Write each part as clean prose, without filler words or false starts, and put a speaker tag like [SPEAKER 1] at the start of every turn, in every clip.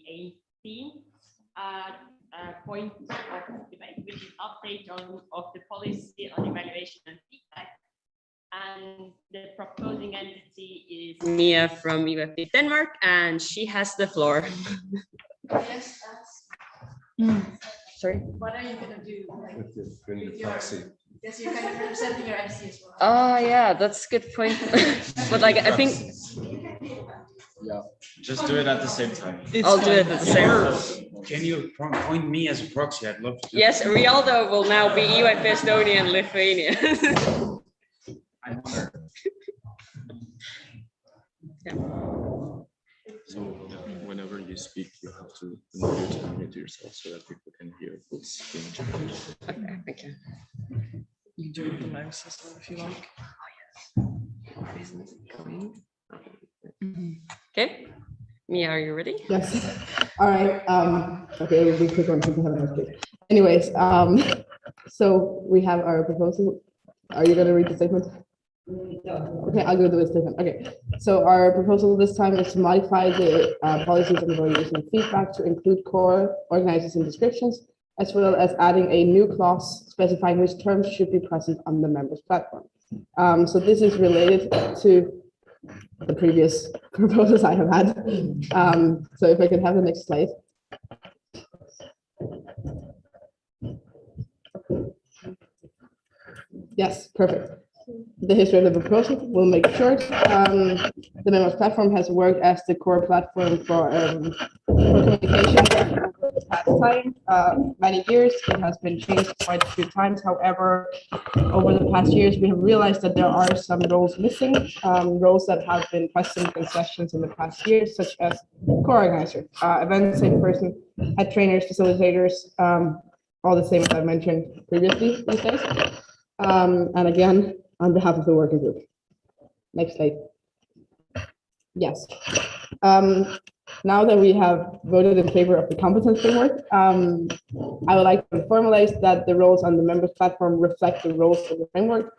[SPEAKER 1] 18th point of debate, which is update of the policy on evaluation and feedback. And the proposing entity is Mia from UFB Denmark, and she has the floor.
[SPEAKER 2] Yes.
[SPEAKER 1] Sorry.
[SPEAKER 2] What are you gonna do with your proxy? Yes, you're kind of representing your MC as well.
[SPEAKER 1] Oh yeah, that's a good point. But like I think.
[SPEAKER 3] Yeah, just do it at the same time.
[SPEAKER 1] I'll do it at the same time.
[SPEAKER 3] Can you point me as a proxy? I'd love to.
[SPEAKER 1] Yes, Rialdo will now be UFB Estonia and Lithuania.
[SPEAKER 3] I'm honored.
[SPEAKER 1] Yeah.
[SPEAKER 4] So whenever you speak, you have to unmute yourself so that people can hear what's being changed.
[SPEAKER 1] Okay, thank you.
[SPEAKER 5] You can do it with the mouse system if you like.
[SPEAKER 1] Oh yes. Isn't it going? Okay. Mia, are you ready?
[SPEAKER 6] Yes. All right. Okay, we'll be quick on to have a nice day. Anyways, so we have our proposal. Are you going to read the statement? Okay, I'll go to the statement. Okay, so our proposal this time is to modify the policies and evaluation of feedback to include core organizers and descriptions, as well as adding a new clause specifying which terms should be present on the members platform. So this is related to the previous proposals I have had. So if I could have the next slide. Yes, perfect. The history of the proposal will make it short. The members platform has worked as the core platform for communication over the past time, many years. It has been changed quite a few times. However, over the past years, we have realized that there are some roles missing, roles that have been present in sessions in the past years, such as co-organizer, event safe person, head trainers, facilitators, all the same as I mentioned previously these days. And again, on behalf of the working group. Next slide. Yes. Now that we have voted in favor of the competence framework, I would like to formalize that the roles on the members platform reflect the roles of the framework,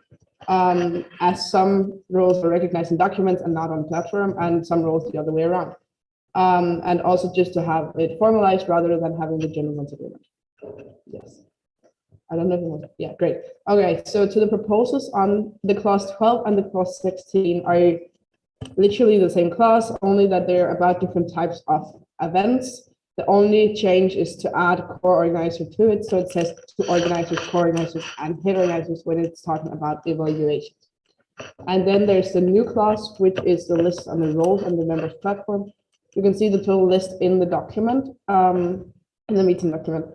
[SPEAKER 6] as some roles are recognized in documents and not on platform, and some roles the other way around. And also just to have it formalized rather than having the gentleman's agreement. Yes. I don't know if you want, yeah, great. Okay, so to the proposals on the clause 12 and the clause 16 are literally the same clause, only that they're about different types of events. The only change is to add core organizer to it. So it says to organizers, co-organizers, and head organizers when it's talking about evaluations. And then there's the new clause, which is the list on the roles on the members platform. You can see the total list in the document, in the meeting document.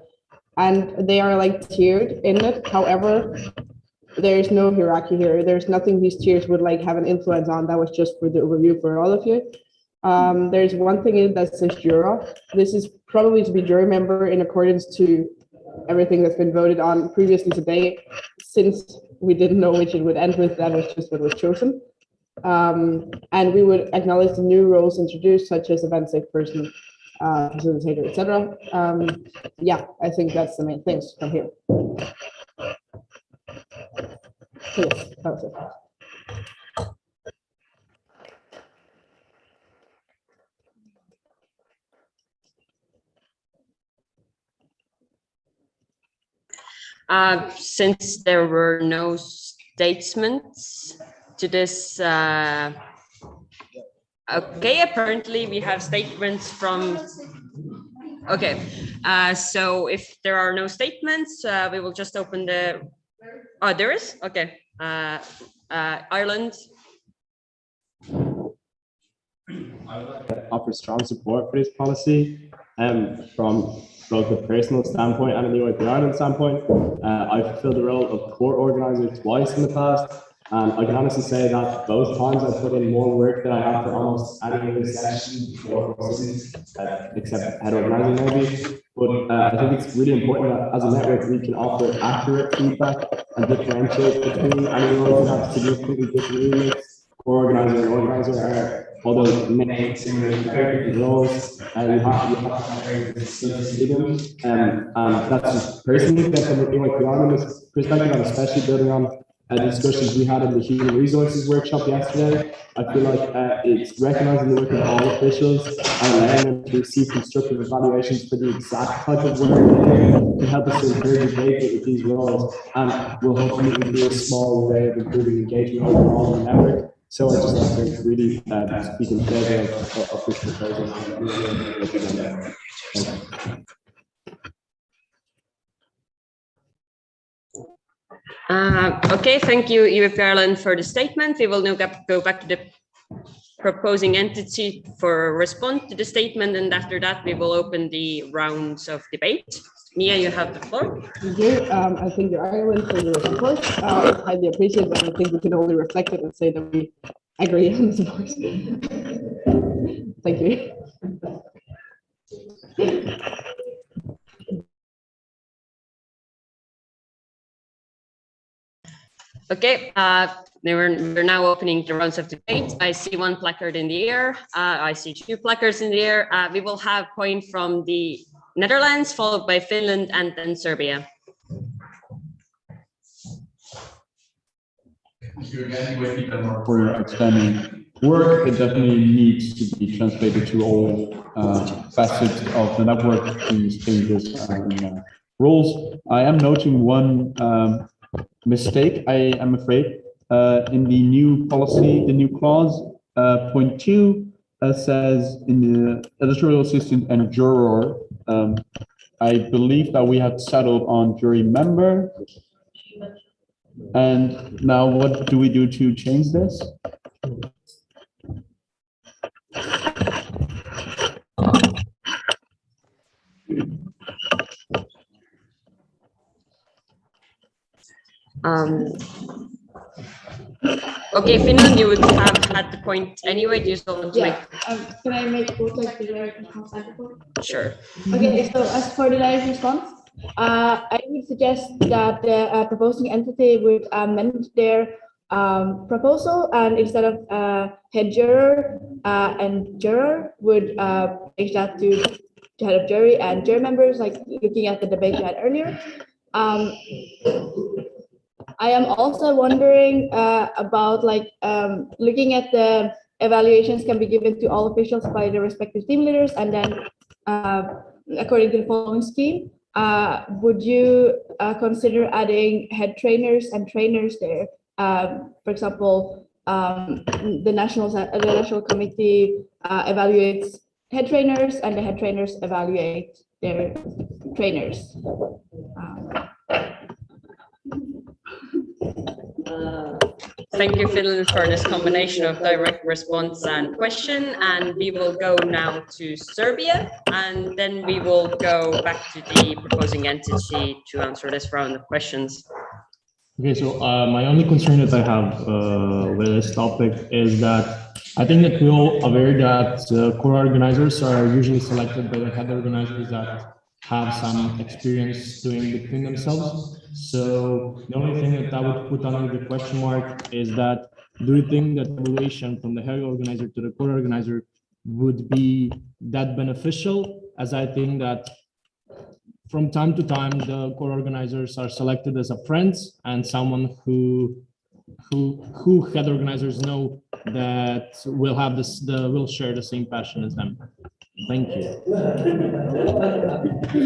[SPEAKER 6] And they are like tiered in it. However, there is no hierarchy here. There's nothing these tiers would like have an influence on. That was just for the overview for all of you. There's one thing in it that says juror. This is probably to be jury member in accordance to everything that's been voted on previously today. Since we didn't know which it would end with, that was just what was chosen. And we would acknowledge the new roles introduced, such as event safe person, facilitator, etc. Yeah, I think that's the main things from here. So yes, that was it.
[SPEAKER 1] Since there were no statements to this, okay, apparently we have statements from, okay, so if there are no statements, we will just open the, oh, there is, okay, Ireland.
[SPEAKER 7] I would like to offer strong support for this policy from both a personal standpoint and an UIP Ireland standpoint. I fulfilled the role of core organizer twice in the past, and I can honestly say that both times I put in more work than I have for almost any other session before or since, except head organizing maybe. But I think it's really important that as a network we can offer accurate feedback and differentiate between any roles that have significantly different remits. Core organizer and organizer are, although many similar roles, and you have to see them. And that's just personally from the UIP Ireland perspective, and especially building on discussions we had in the human resources workshop yesterday. I feel like it's recognizing the work of all officials and allowing them to receive constructive evaluations for the exact type of work they do can help us to encourage engagement with these roles, and will hopefully be a small way of improving engagement overall in the network. So I just like to really speak in favor of this proposal.
[SPEAKER 1] Okay, thank you, Eva Garland, for the statement. We will now go back to the proposing entity for a response to the statement, and after that, we will open the rounds of debate. Mia, you have the floor.
[SPEAKER 6] Thank you. I think your argument for your support, highly appreciate, and I think we can only reflect it and say that we agree on the support. Thank you.
[SPEAKER 1] Okay, we're now opening the rounds of debate. I see one placard in the air. I see two placards in the air. We will have point from the Netherlands, followed by Finland, and then Serbia.
[SPEAKER 8] Thank you again, for your outstanding work. It definitely needs to be translated to all facets of the network, these changes in roles. I am noting one mistake, I am afraid, in the new policy, the new clause, point 2, says in the editorial assistant and juror. I believe that we have settled on jury member. And now what do we do to change this?
[SPEAKER 1] Okay, Finland, you would have had the point anyway. Do you still want to make?
[SPEAKER 9] Can I make both like the direct response and the point?
[SPEAKER 1] Sure.
[SPEAKER 9] Okay, so as for the direct response, I would suggest that the proposing entity would amend their proposal, and instead of head juror and juror would change that to head of jury and jury members, like looking at the debate we had earlier. I am also wondering about like looking at the evaluations can be given to all officials by the respective team leaders, and then according to the following scheme, would you consider adding head trainers and trainers there? For example, the national committee evaluates head trainers, and the head trainers evaluate their trainers.
[SPEAKER 1] Thank you, Finland, for this combination of direct response and question. And we will go now to Serbia, and then we will go back to the proposing entity to answer this round of questions.
[SPEAKER 10] Okay, so my only concern that I have with this topic is that I think that we're all aware that core organizers are usually selected by the head organizers that have some experience doing between themselves. So the only thing that I would put under the question mark is that, do you think that evaluation from the head organizer to the core organizer would be that beneficial? As I think that from time to time, the core organizers are selected as a friends and someone who head organizers know that will have this, will share the same passion as them. Thank you.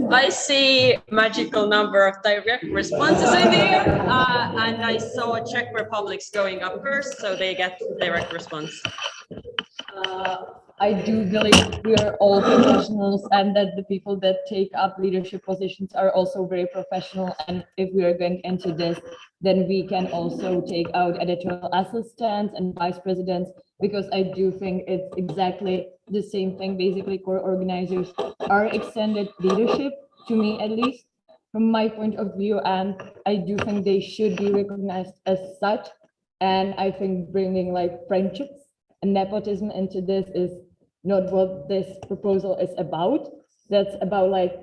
[SPEAKER 1] I see magical number of direct responses in there, and I saw Czech Republic's going up first, so they get direct response.
[SPEAKER 11] I do believe we are all professionals, and that the people that take up leadership positions are also very professional. And if we are going into this, then we can also take out editorial assistants and vice presidents, because I do think it's exactly the same thing. Basically, core organizers are extended leadership, to me at least, from my point of view, and I do think they should be recognized as such. And I think bringing like friendships and nepotism into this is not what this proposal is about. That's about like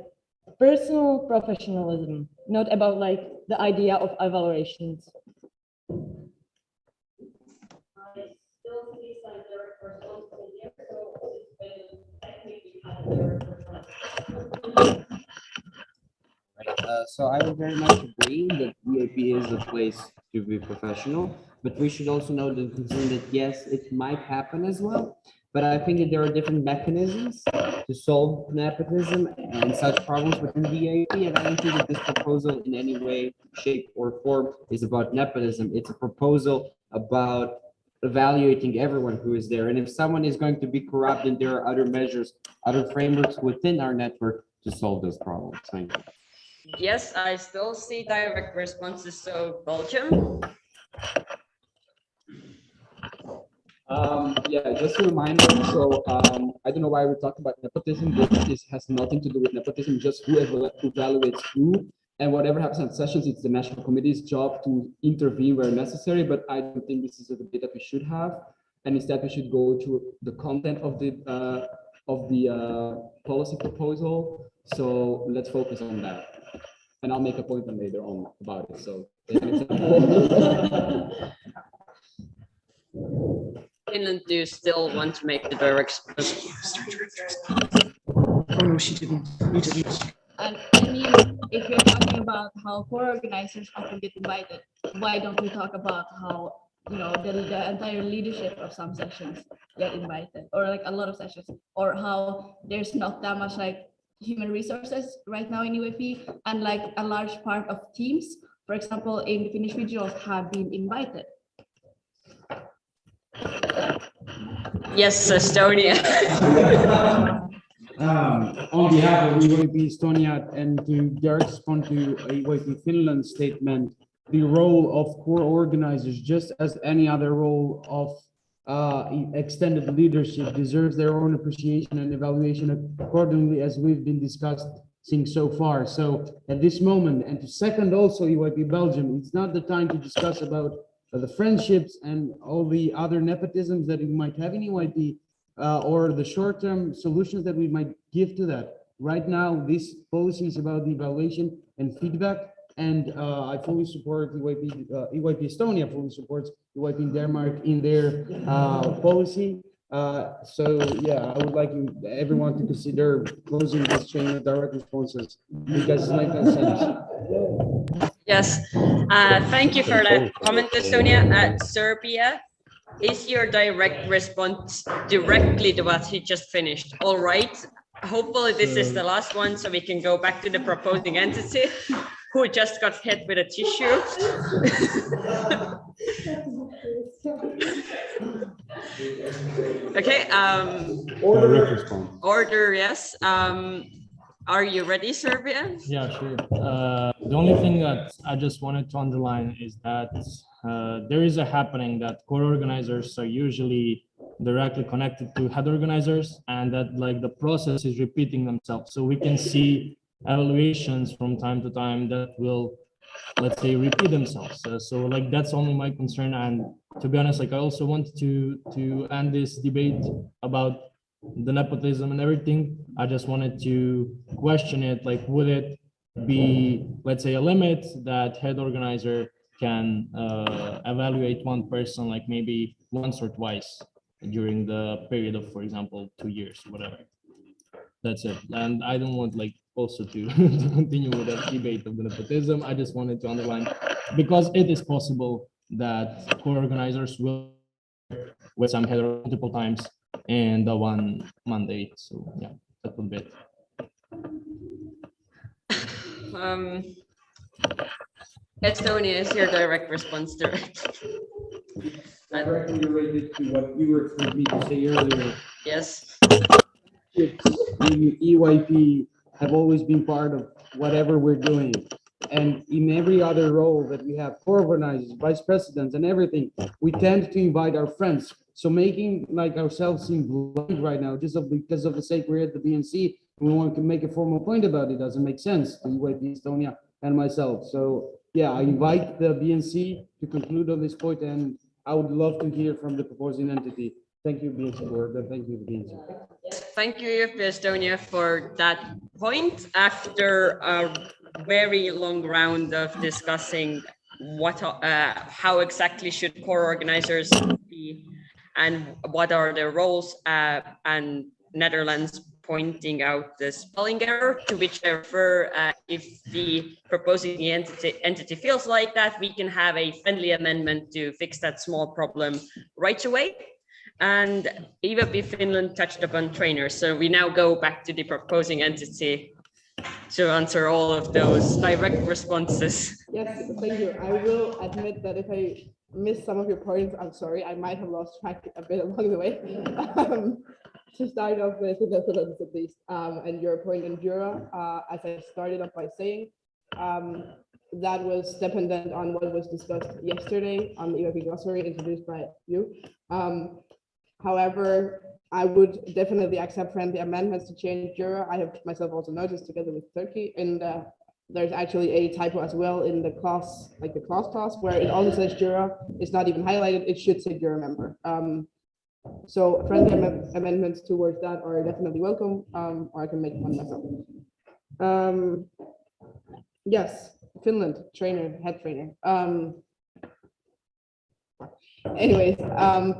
[SPEAKER 11] personal professionalism, not about like the idea of evaluations.
[SPEAKER 12] So I would very much agree that EAP is a place to be professional, but we should also know the concern that yes, it might happen as well. But I think that there are different mechanisms to solve nepotism and such problems within the EAP, and I don't think that this proposal in any way, shape, or form is about nepotism. It's a proposal about evaluating everyone who is there. And if someone is going to be corrupt, then there are other measures, other frameworks within our network to solve those problems. Thank you.
[SPEAKER 1] Yes, I still see direct responses, so Belgium.
[SPEAKER 8] Yeah, just a reminder. So I don't know why we're talking about nepotism. This has nothing to do with nepotism, just who evaluates who. And whatever happens in sessions, it's the National Committee's job to intervene where necessary. But I don't think this is a debate that we should have. And instead, we should go to the content of the policy proposal. So let's focus on that. And I'll make a point later on about it. So.
[SPEAKER 1] Finland, do you still want to make the direct?
[SPEAKER 5] Oh no, she didn't. You didn't.
[SPEAKER 9] And I mean, if you're talking about how core organizers often get invited, why don't we talk about how, you know, the entire leadership of some sessions get invited, or like a lot of sessions, or how there's not that much like human resources right now in UAP, and like a large part of teams, for example, in the Finnish regionals have been invited.
[SPEAKER 1] Yes, Estonia.
[SPEAKER 13] On behalf of EYP Estonia and to respond to EYP Finland statement, the role of core organizers, just as any other role of extended leadership, deserves their own appreciation and evaluation accordingly, as we've been discussing so far. So at this moment, and to second also EYP Belgium, it's not the time to discuss about the friendships and all the other nepotisms that we might have in EYP, or the short-term solutions that we might give to that. Right now, this policy is about the evaluation and feedback, and I fully support EYP Estonia fully supports EYP Denmark in their policy. So yeah, I would like everyone to consider closing this chain of direct responses because it makes no sense.
[SPEAKER 1] Yes, thank you for that comment, Estonia. Serbia, is your direct response directly to what he just finished? All right, hopefully this is the last one, so we can go back to the proposing entity who just got hit with a tissue. Okay, order, yes. Are you ready, Serbia?
[SPEAKER 10] Yeah, sure. The only thing that I just wanted to underline is that there is a happening that core organizers are usually directly connected to head organizers, and that like the process is repeating themselves. So we can see evaluations from time to time that will, let's say, repeat themselves. So like that's only my concern. And to be honest, like I also want to end this debate about the nepotism and everything. I just wanted to question it, like would it be, let's say, a limit that head organizer can evaluate one person like maybe once or twice during the period of, for example, 2 years, whatever. That's it. And I don't want like also to continue with that debate of the nepotism. I just wanted to underline, because it is possible that core organizers will with some head multiple times and the one mandate. So yeah, that would be it.
[SPEAKER 1] Estonia, is your direct response direct?
[SPEAKER 13] Directly related to what you were for me to say earlier.
[SPEAKER 1] Yes.
[SPEAKER 13] EYP have always been part of whatever we're doing. And in every other role that we have, core organizers, vice presidents, and everything, we tend to invite our friends. So making like ourselves seem blind right now, just because of the sake we're at the BNC, we want to make a formal point about it, doesn't make sense to EYP Estonia and myself. So yeah, I invite the BNC to conclude on this point, and I would love to hear from the proposing entity. Thank you, BNC board, and thank you, BNC.
[SPEAKER 1] Thank you, Estonia, for that point. After a very long round of discussing what, how exactly should core organizers be, and what are their roles, and Netherlands pointing out the spelling error, to which I refer, if the proposing entity feels like that, we can have a friendly amendment to fix that small problem right away. And EVP Finland touched upon trainers. So we now go back to the proposing entity to answer all of those direct responses.
[SPEAKER 6] Yes, thank you. I will admit that if I missed some of your points, I'm sorry. I might have lost track a bit along the way. To start off with the Netherlands at least, and your point on Jura, as I started off by saying, that was dependent on what was discussed yesterday on the EVP glossary introduced by you. However, I would definitely accept friendly amendments to change Jura. I have myself also noticed together with Turkey, and there's actually a typo as well in the clause, like the clause, where it also says Jura. It's not even highlighted. It should say Jura member. So friendly amendments towards that are definitely welcome, or I can make one myself. Yes, Finland, trainer, head trainer. Anyways,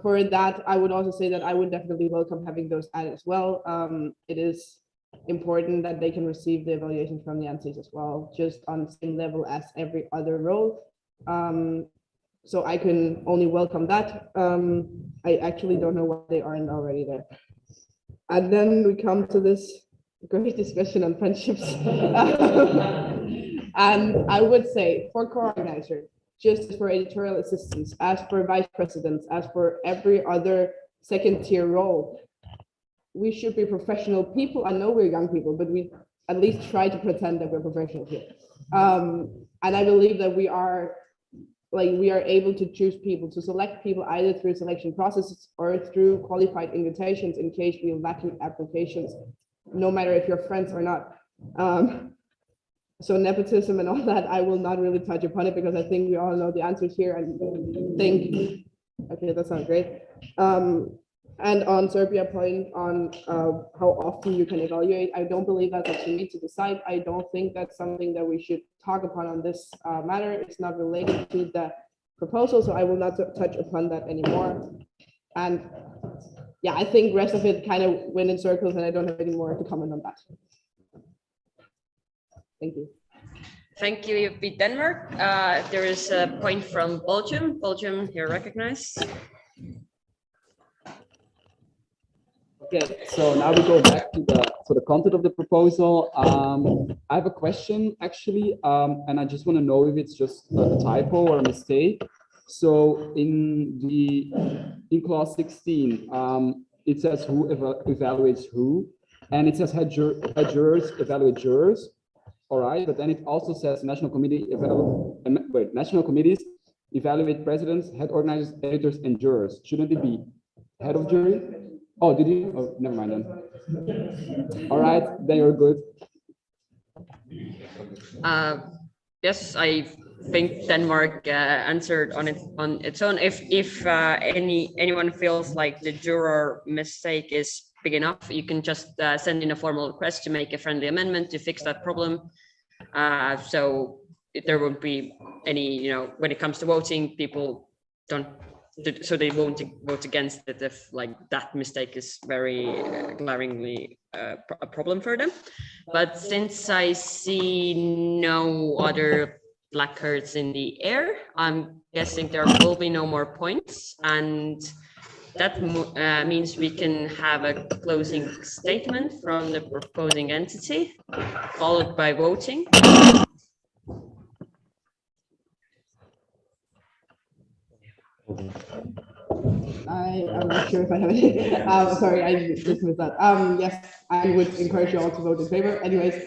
[SPEAKER 6] for that, I would also say that I would definitely welcome having those added as well. It is important that they can receive the evaluation from the entities as well, just on the same level as every other role. So I can only welcome that. I actually don't know why they aren't already there. And then we come to this great discussion on friendships. And I would say for co-organizer, just for editorial assistants, as for vice presidents, as for every other second tier role, we should be professional people. I know we're young people, but we at least try to pretend that we're professional here. And I believe that we are able to choose people, to select people either through selection processes or through qualified invitations in case we are lacking applications, no matter if you're friends or not. So nepotism and all that, I will not really touch upon it because I think we all know the answers here and think, okay, that sounds great. And on Serbia point on how often you can evaluate, I don't believe that's up to me to decide. I don't think that's something that we should talk upon on this matter. It's not related to the proposal, so I will not touch upon that anymore. And yeah, I think rest of it kind of went in circles and I don't have any more to comment on that. Thank you.
[SPEAKER 1] Thank you, EVP Denmark. There is a point from Belgium. Belgium, you're recognized.
[SPEAKER 14] Okay, so now we go back to the content of the proposal. I have a question actually, and I just want to know if it's just a typo or a mistake. So in clause 16, it says who evaluates who, and it says head jurors evaluate jurors. All right, but then it also says national committees evaluate presidents, head organizers, editors, and jurors. Shouldn't it be head of jury? Oh, did you? Oh, never mind then. All right, then you're good.
[SPEAKER 1] Yes, I think Denmark answered on its own. If anyone feels like the juror mistake is big enough, you can just send in a formal request to make a friendly amendment to fix that problem. So there won't be any, when it comes to voting, people don't. So they won't vote against it if that mistake is very glaringly a problem for them. But since I see no other placards in the air, I'm guessing there will be no more points, and that means we can have a closing statement from the proposing entity, followed by voting.
[SPEAKER 6] I'm not sure if I have any. Sorry, I just missed that. Yes, I would encourage you all to vote in favor. Anyways,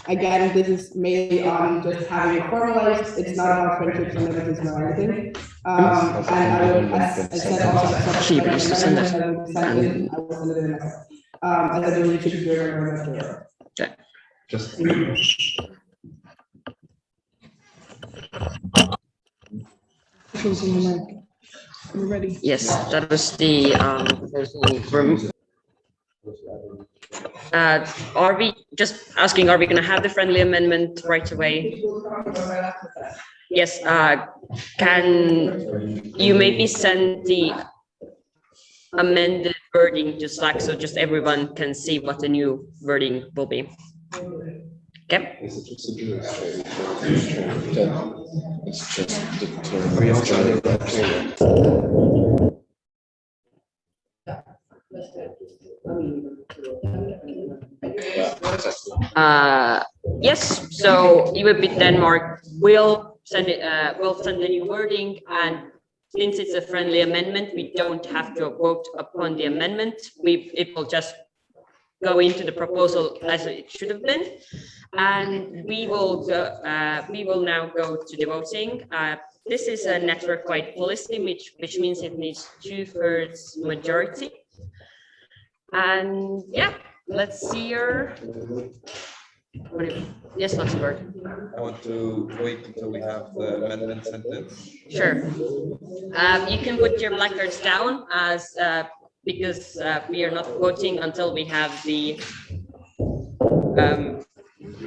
[SPEAKER 6] again, this is mainly on just having it formalized. It's not about friendships and nepotism or anything. And I would, as I said, also accept I will send it in myself. As I believe you should be very much.
[SPEAKER 1] Okay.
[SPEAKER 2] Just.
[SPEAKER 5] We're ready.
[SPEAKER 1] Yes, that was the room. Are we just asking, are we going to have the friendly amendment right away? Yes. Can you maybe send the amended wording to Slack so just everyone can see what the new wording will be. Okay.
[SPEAKER 2] Is it just a it's just the term. We also
[SPEAKER 1] Yes, so EVP Denmark will send it, will send the new wording, and since it's a friendly amendment, we don't have to vote upon the amendment. It will just go into the proposal as it should have been, and we will now go to the voting. This is a network-wide policy, which means it needs 2/3 majority. And yeah, let's see your. Yes, Luxembourg.
[SPEAKER 3] I want to wait until we have the amendment sentence.
[SPEAKER 1] Sure. You can put your black cards down as because we are not voting until we have the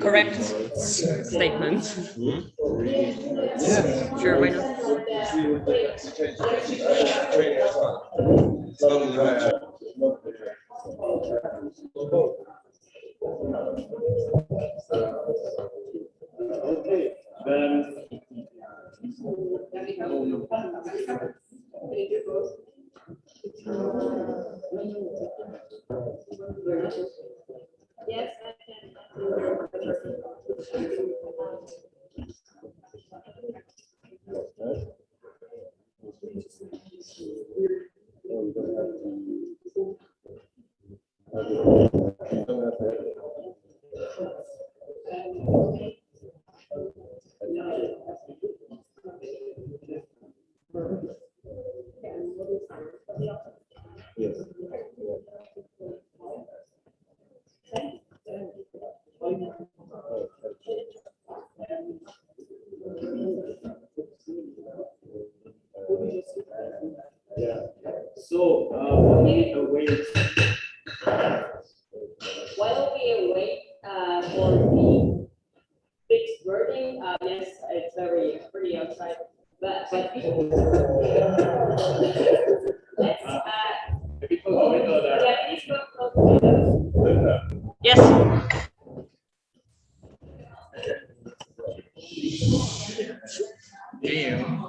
[SPEAKER 1] correct statement. Yeah. Sure, why not?
[SPEAKER 7] Okay, then.
[SPEAKER 9] Yes,
[SPEAKER 7] Yeah. So, while we await
[SPEAKER 1] for the fixed wording, yes, it's very pretty outside, but let's yes.
[SPEAKER 3] Damn.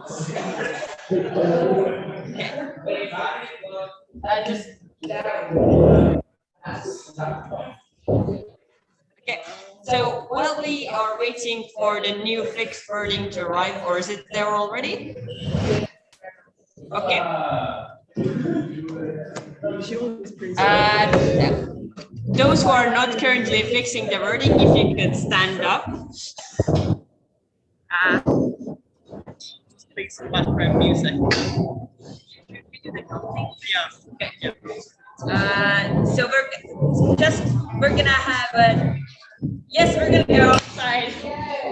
[SPEAKER 1] Okay, so while we are waiting for the new fixed wording to arrive, or is it there already? Okay. Those who are not currently fixing the wording, if you could stand up. Please, background music. Yeah. Okay. Yeah. So we're gonna have a. Yes, we're gonna go outside.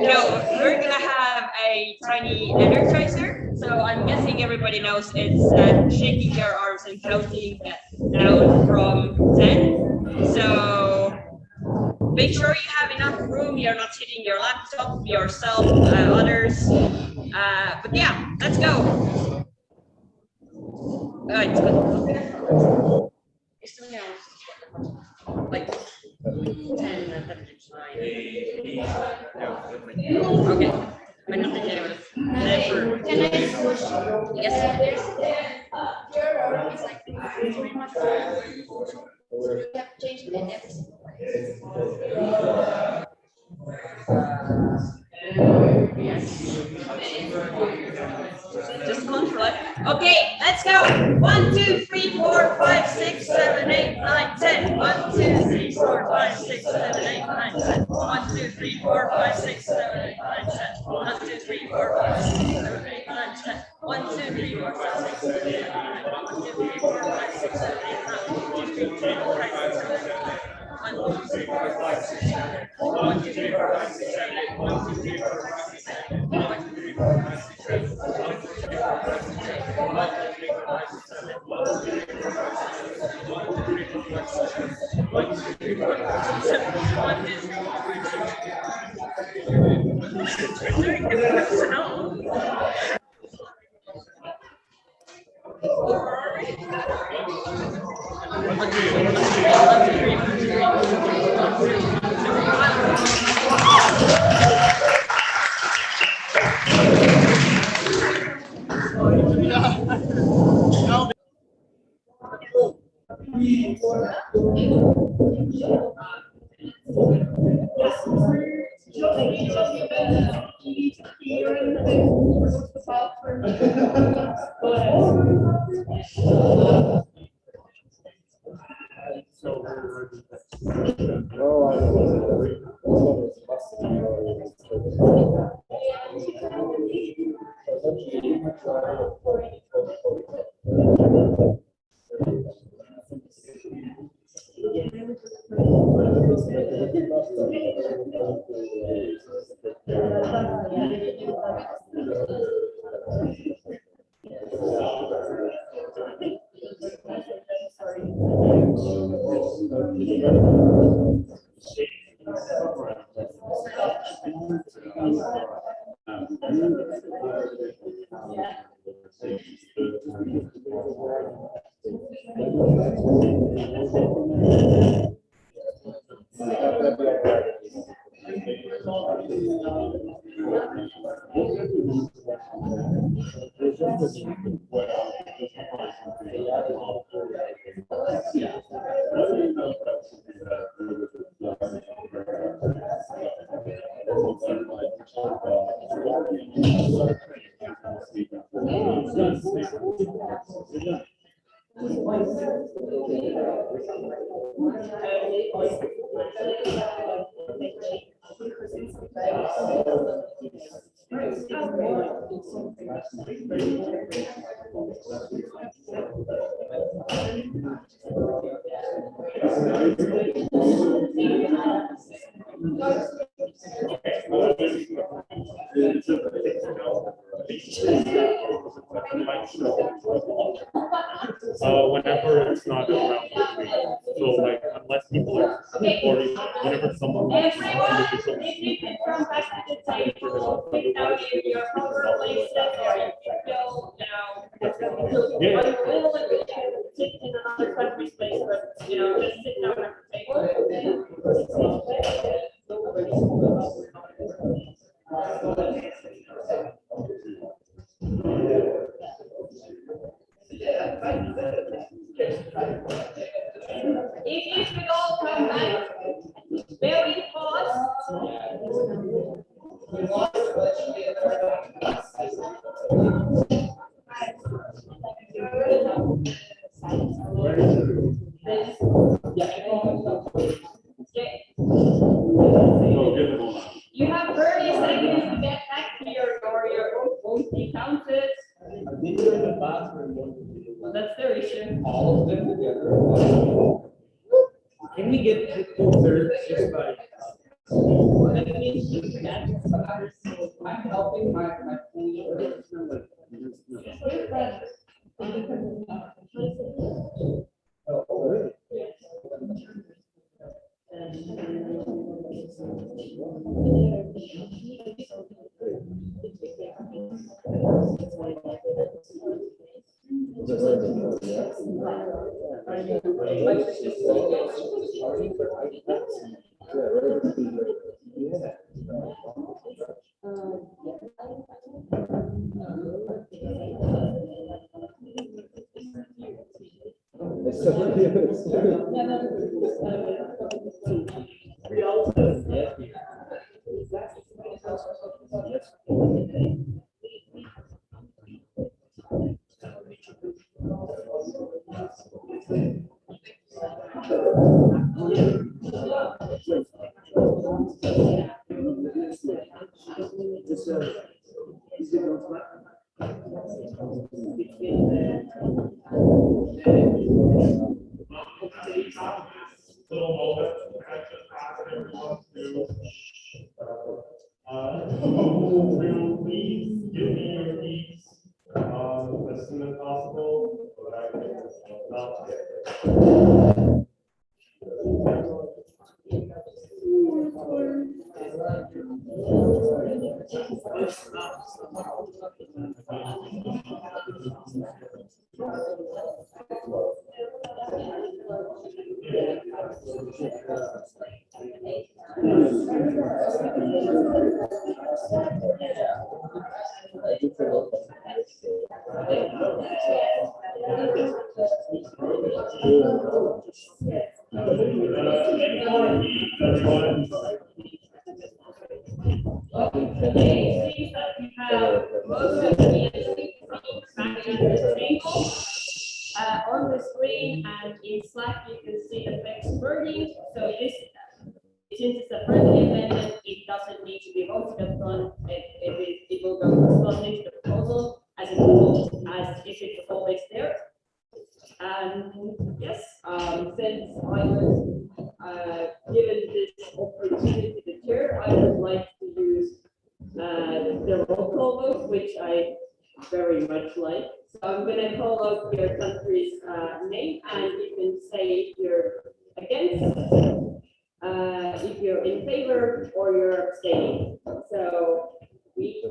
[SPEAKER 1] No, we're gonna have a tiny energizer. So I'm guessing everybody knows it's shaking your arms and counting down from 10. So make sure you have enough room. You're not hitting your laptop, yourself, others. But yeah, let's go. It's good. Like 10 at that time. Okay. I'm not thinking about it. Never.
[SPEAKER 9] Can I ask a question?
[SPEAKER 1] Yes.
[SPEAKER 9] There's your is like 3 months. We have changed it every single
[SPEAKER 1] Yes. Just control it. Okay, let's go. 1, 2, 3, 4, 5, 6, 7, 8, 9, 10. 1, 2, 3, 4, 5, 6, 7, 8, 9, 10. 1, 2, 3, 4, 5, 6, 7, 8, 9, 10. 1, 2, 3, 4, 5, 6, 7, 8, 9, 10. 1, 2, 3, 4, 5, 6, 7, 8, 9, 1, 2, 3, 4, 5, 6, 7, 8, 9. 1, 2, 3, 4, 5, 6, 7, 8, 9. 1, 2, 3, 4, 5, 6, 7, 8. 1, 2, 3, 4, 5, 6, 7, 8. 1, 2, 3, 4, 5, 6, 7, 8. 1, 2, 3, 4, 5, 6, 7, 8. 1, 2, 3, 4, 5, 6, 7, 8. 1, 2, 3, 4, 5, 6, 7, 8. 1, 2, 3, 4, 5, 6, 7, 8. 1, 2, 3, 4, 5, 6, 7, 8. 1, 2, 3, 4, 5, 6, 7, 8. 1, 2, 3, 4, 5, 6, 7, 8. We're doing this now.
[SPEAKER 10] Whenever it's not around the week. So like unless people are supporting, whenever someone wants to individual.
[SPEAKER 1] If you can come back to the table, pick out your proper places, or you can go,
[SPEAKER 10] Yeah.
[SPEAKER 1] sit in another country's place, but, just sit down at the table. If you could all come back very fast. Okay. You have 30 seconds to get back to your won't be counted. Well, that's their issue.
[SPEAKER 13] All of them together. Can we get to 2/3 just by? I'm helping my
[SPEAKER 10] Please give me your keys as soon as possible. So that I can stop.
[SPEAKER 1] On the screen and in Slack, you can see the text wording. So this, since it's a friendly amendment, it doesn't need to be voted upon. It will go corresponding to the proposal as it will, as if it's always there. Yes, since I was given this opportunity to chair, I would like to use the roll call vote, which I very much like. So I'm going to call out your country's name, and you can say if you're against, if you're in favor, or you're abstaining. So we.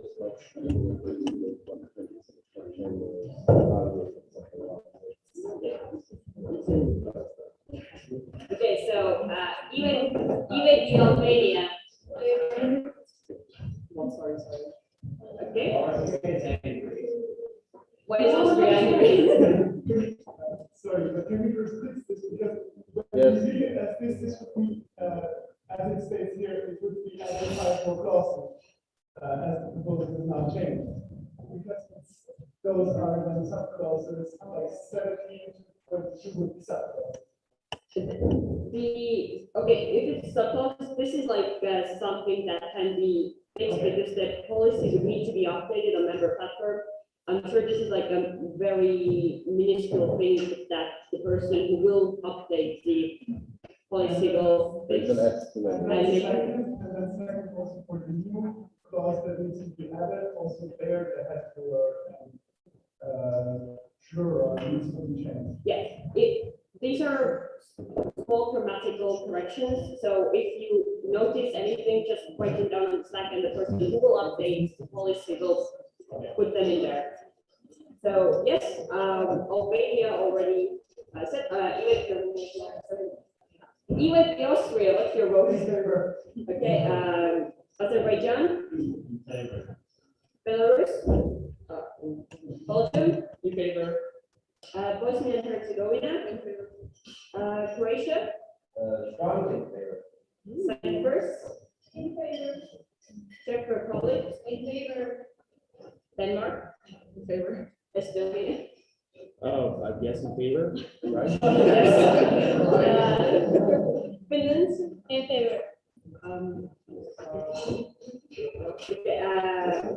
[SPEAKER 1] Okay, so even in Albania. Oh, sorry. Okay. Why is Austria angry?
[SPEAKER 15] Sorry, but can we restrict this because when you see it as this would be, as it states here, it would be identified for clauses, as the proposal is now changed. Because those are then subclauses, like 17 to 22 would be subclauses.
[SPEAKER 1] Okay, if it's subclause, this is like something that can be fixed because the policy would need to be updated on member platform. I'm sure this is like a very minuscule thing that the person who will update the policy will fix.
[SPEAKER 15] And then second, also for the new clause that needs to be added, also there, the head for plural needs to be changed.
[SPEAKER 1] Yes, these are small grammatical corrections. So if you notice anything, just write them down on Slack, and the person who will update the policy will put them in there. So yes, Albania already said, even Austria, what's your vote? Okay, Azerbaijan, Belarus, Belgium, in favor. Bosnia and Herzegovina, in favor. Croatia,
[SPEAKER 2] Strongly in favor.
[SPEAKER 1] Cyprus, in favor. Czech Republic, in favor. Denmark, in favor. Estonia.
[SPEAKER 7] Oh, I guess in favor, right?
[SPEAKER 1] Finland, in favor.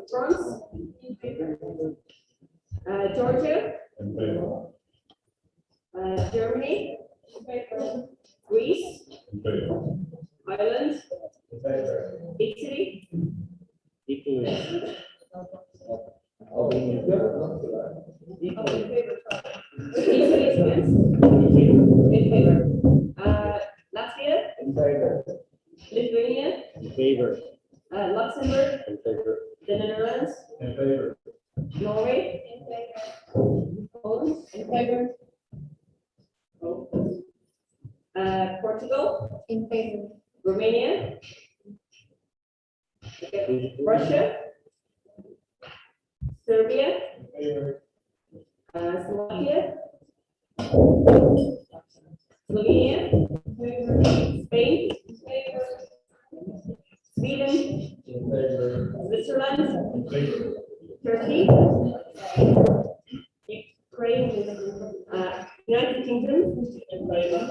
[SPEAKER 1] France, in favor. Georgia,
[SPEAKER 2] In favor.
[SPEAKER 1] Germany, in favor. Greece,
[SPEAKER 2] In favor.
[SPEAKER 1] Ireland,
[SPEAKER 2] In favor.
[SPEAKER 1] Italy,
[SPEAKER 7] Equally.
[SPEAKER 1] Italy is against. In favor. Latvia,
[SPEAKER 2] In favor.
[SPEAKER 1] Lithuania,
[SPEAKER 7] In favor.
[SPEAKER 1] Luxembourg,
[SPEAKER 2] In favor.
[SPEAKER 1] the Netherlands,
[SPEAKER 2] In favor.
[SPEAKER 1] Norway, in favor. Poland, in favor. Portugal, in favor. Romania, okay. Russia, Serbia, Slovakia, Slovenia, Spain, Sweden,
[SPEAKER 2] In favor.
[SPEAKER 1] Switzerland,
[SPEAKER 2] In favor.
[SPEAKER 1] Turkey, Ukraine, United Kingdom, in favor.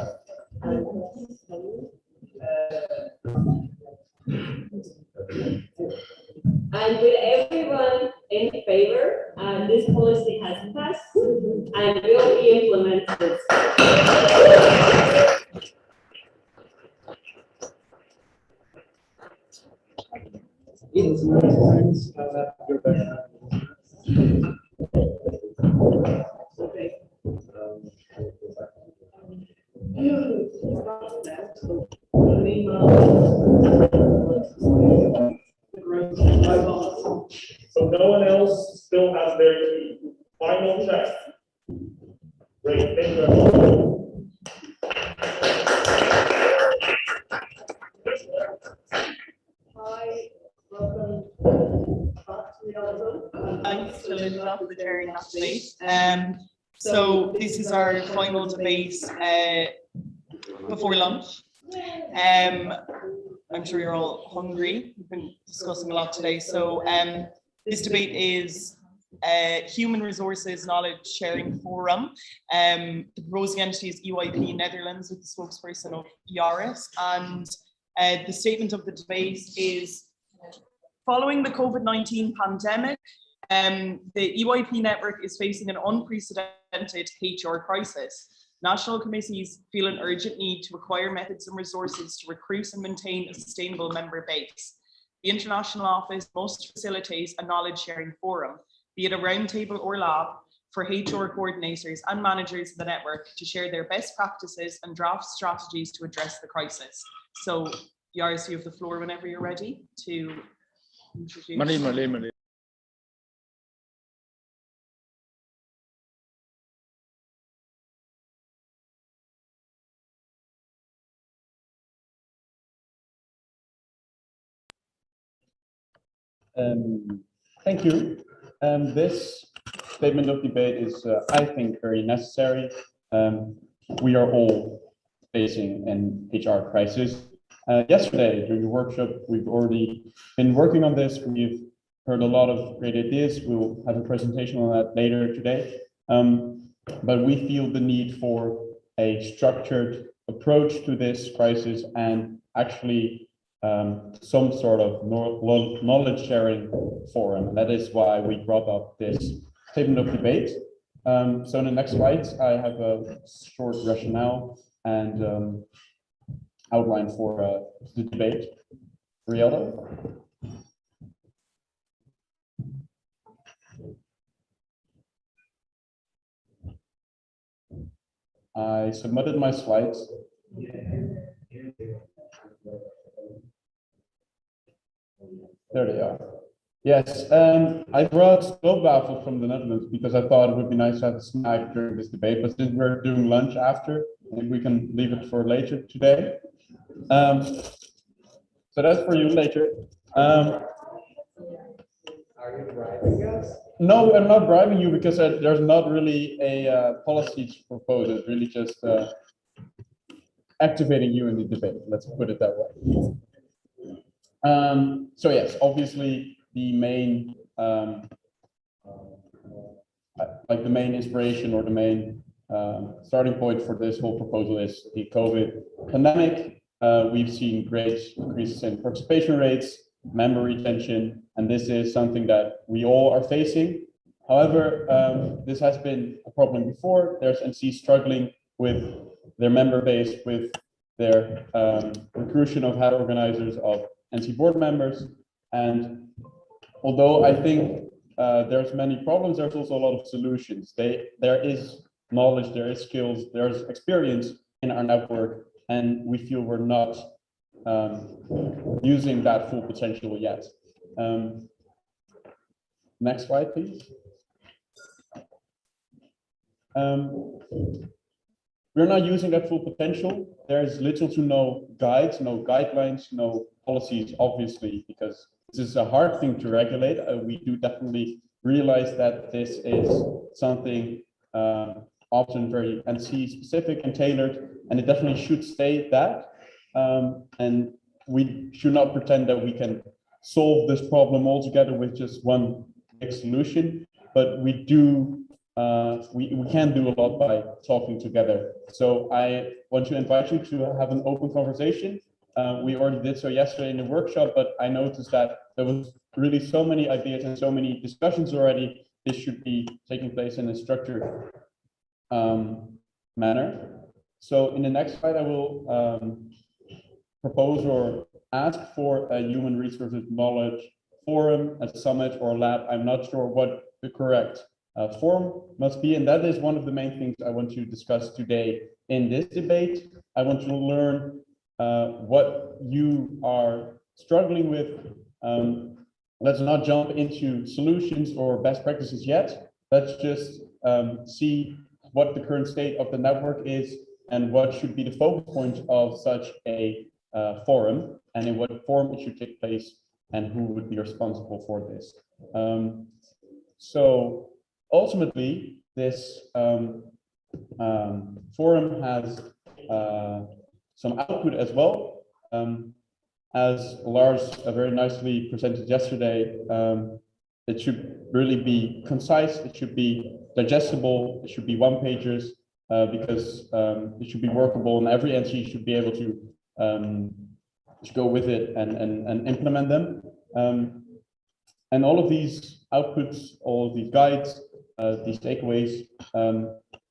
[SPEAKER 1] And with everyone in favor, this policy has passed and will be implemented. Okay.
[SPEAKER 16] So no one else still has their final check. Great, thank you.
[SPEAKER 17] podcast debate. So this is our final debate before lunch. I'm sure you're all hungry. We've been discussing a lot today. So this debate is Human Resources Knowledge Sharing Forum. The proposing entity is EYP Netherlands with the spokesperson of IARIS. And the statement of the debate is, following the COVID-19 pandemic, the EYP network is facing an unprecedented HR crisis. National committees feel an urgent need to acquire methods and resources to recruit and maintain a sustainable member base. The International Office must facilitate a knowledge sharing forum, be it a roundtable or lab, for HR coordinators and managers of the network to share their best practices and draft strategies to address the crisis. So, Yaris, you have the floor whenever you're ready to introduce.
[SPEAKER 3] Marie.
[SPEAKER 8] Thank you. This statement of debate is, I think, very necessary. We are all facing an HR crisis. Yesterday, during the workshop, we've already been working on this. We've heard a lot of great ideas. We'll have a presentation on that later today. But we feel the need for a structured approach to this crisis and actually some sort of knowledge sharing forum. And that is why we brought up this statement of debate. So in the next slides, I have a short rationale and outline for the debate. Rielda? I submitted my slides. There they are. Yes, I brought stroopwafel from the Netherlands because I thought it would be nice to have a snack during this debate, but since we're doing lunch after, maybe we can leave it for later today. So that's for you later. Are you bribing us? No, I'm not bribing you because there's not really a policy to propose. It's really just activating you in the debate. Let's put it that way. So yes, obviously the main, like the main inspiration or the main starting point for this whole proposal is the COVID pandemic. We've seen great increases in participation rates, member retention, and this is something that we all are facing. However, this has been a problem before. There's NC struggling with their member base, with their recruitment of head organizers, of NC board members. And although I think there's many problems, there's also a lot of solutions. There is knowledge, there is skills, there's experience in our network, and we feel we're not using that full potential yet. Next slide, please. We're not using that full potential. There's little to no guides, no guidelines, no policies, obviously, because this is a hard thing to regulate. We do definitely realize that this is something often very NC specific and tailored, and it definitely should stay that. And we should not pretend that we can solve this problem altogether with just one big solution, but we do. We can do a lot by talking together. So I want to invite you to have an open conversation. We already did so yesterday in the workshop, but I noticed that there was really so many ideas and so many discussions already. This should be taking place in a structured manner. So in the next slide, I will propose or ask for a human resources knowledge forum, a summit or a lab. I'm not sure what the correct form must be, and that is one of the main things I want to discuss today in this debate. I want to learn what you are struggling with. Let's not jump into solutions or best practices yet. Let's just see what the current state of the network is and what should be the focus point of such a forum, and in what form it should take place, and who would be responsible for this. So ultimately, this forum has some output as well. As Lars very nicely presented yesterday, it should really be concise, it should be digestible, it should be one-pagers, because it should be workable and every entity should be able to go with it and implement them. And all of these outputs, all of these guides, these takeaways,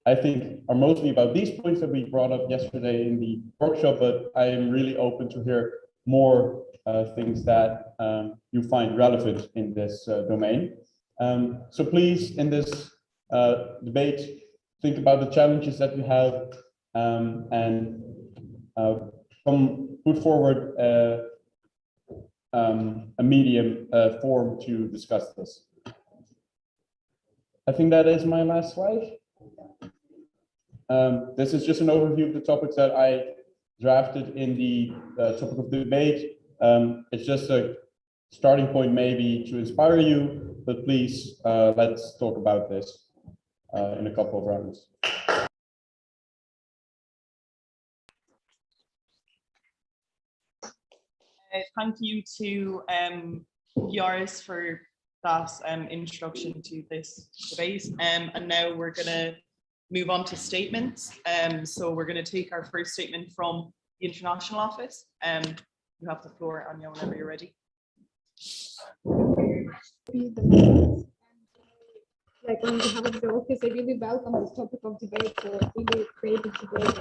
[SPEAKER 8] I think are mostly about these points that we brought up yesterday in the workshop, but I am really open to hear more things that you find relevant in this domain. So please, in this debate, think about the challenges that we have and put forward a medium form to discuss this. I think that is my last slide. This is just an overview of the topics that I drafted in the topic of the debate. It's just a starting point maybe to inspire you, but please let's talk about this in a couple of rounds.
[SPEAKER 17] Thank you to Joris for that introduction to this debate. And now we're going to move on to statements. So we're going to take our first statement from the International Office. You have the floor, Anya, whenever you're ready.
[SPEAKER 18] Like on behalf of the office, I really welcome this topic of debate, really creative debate.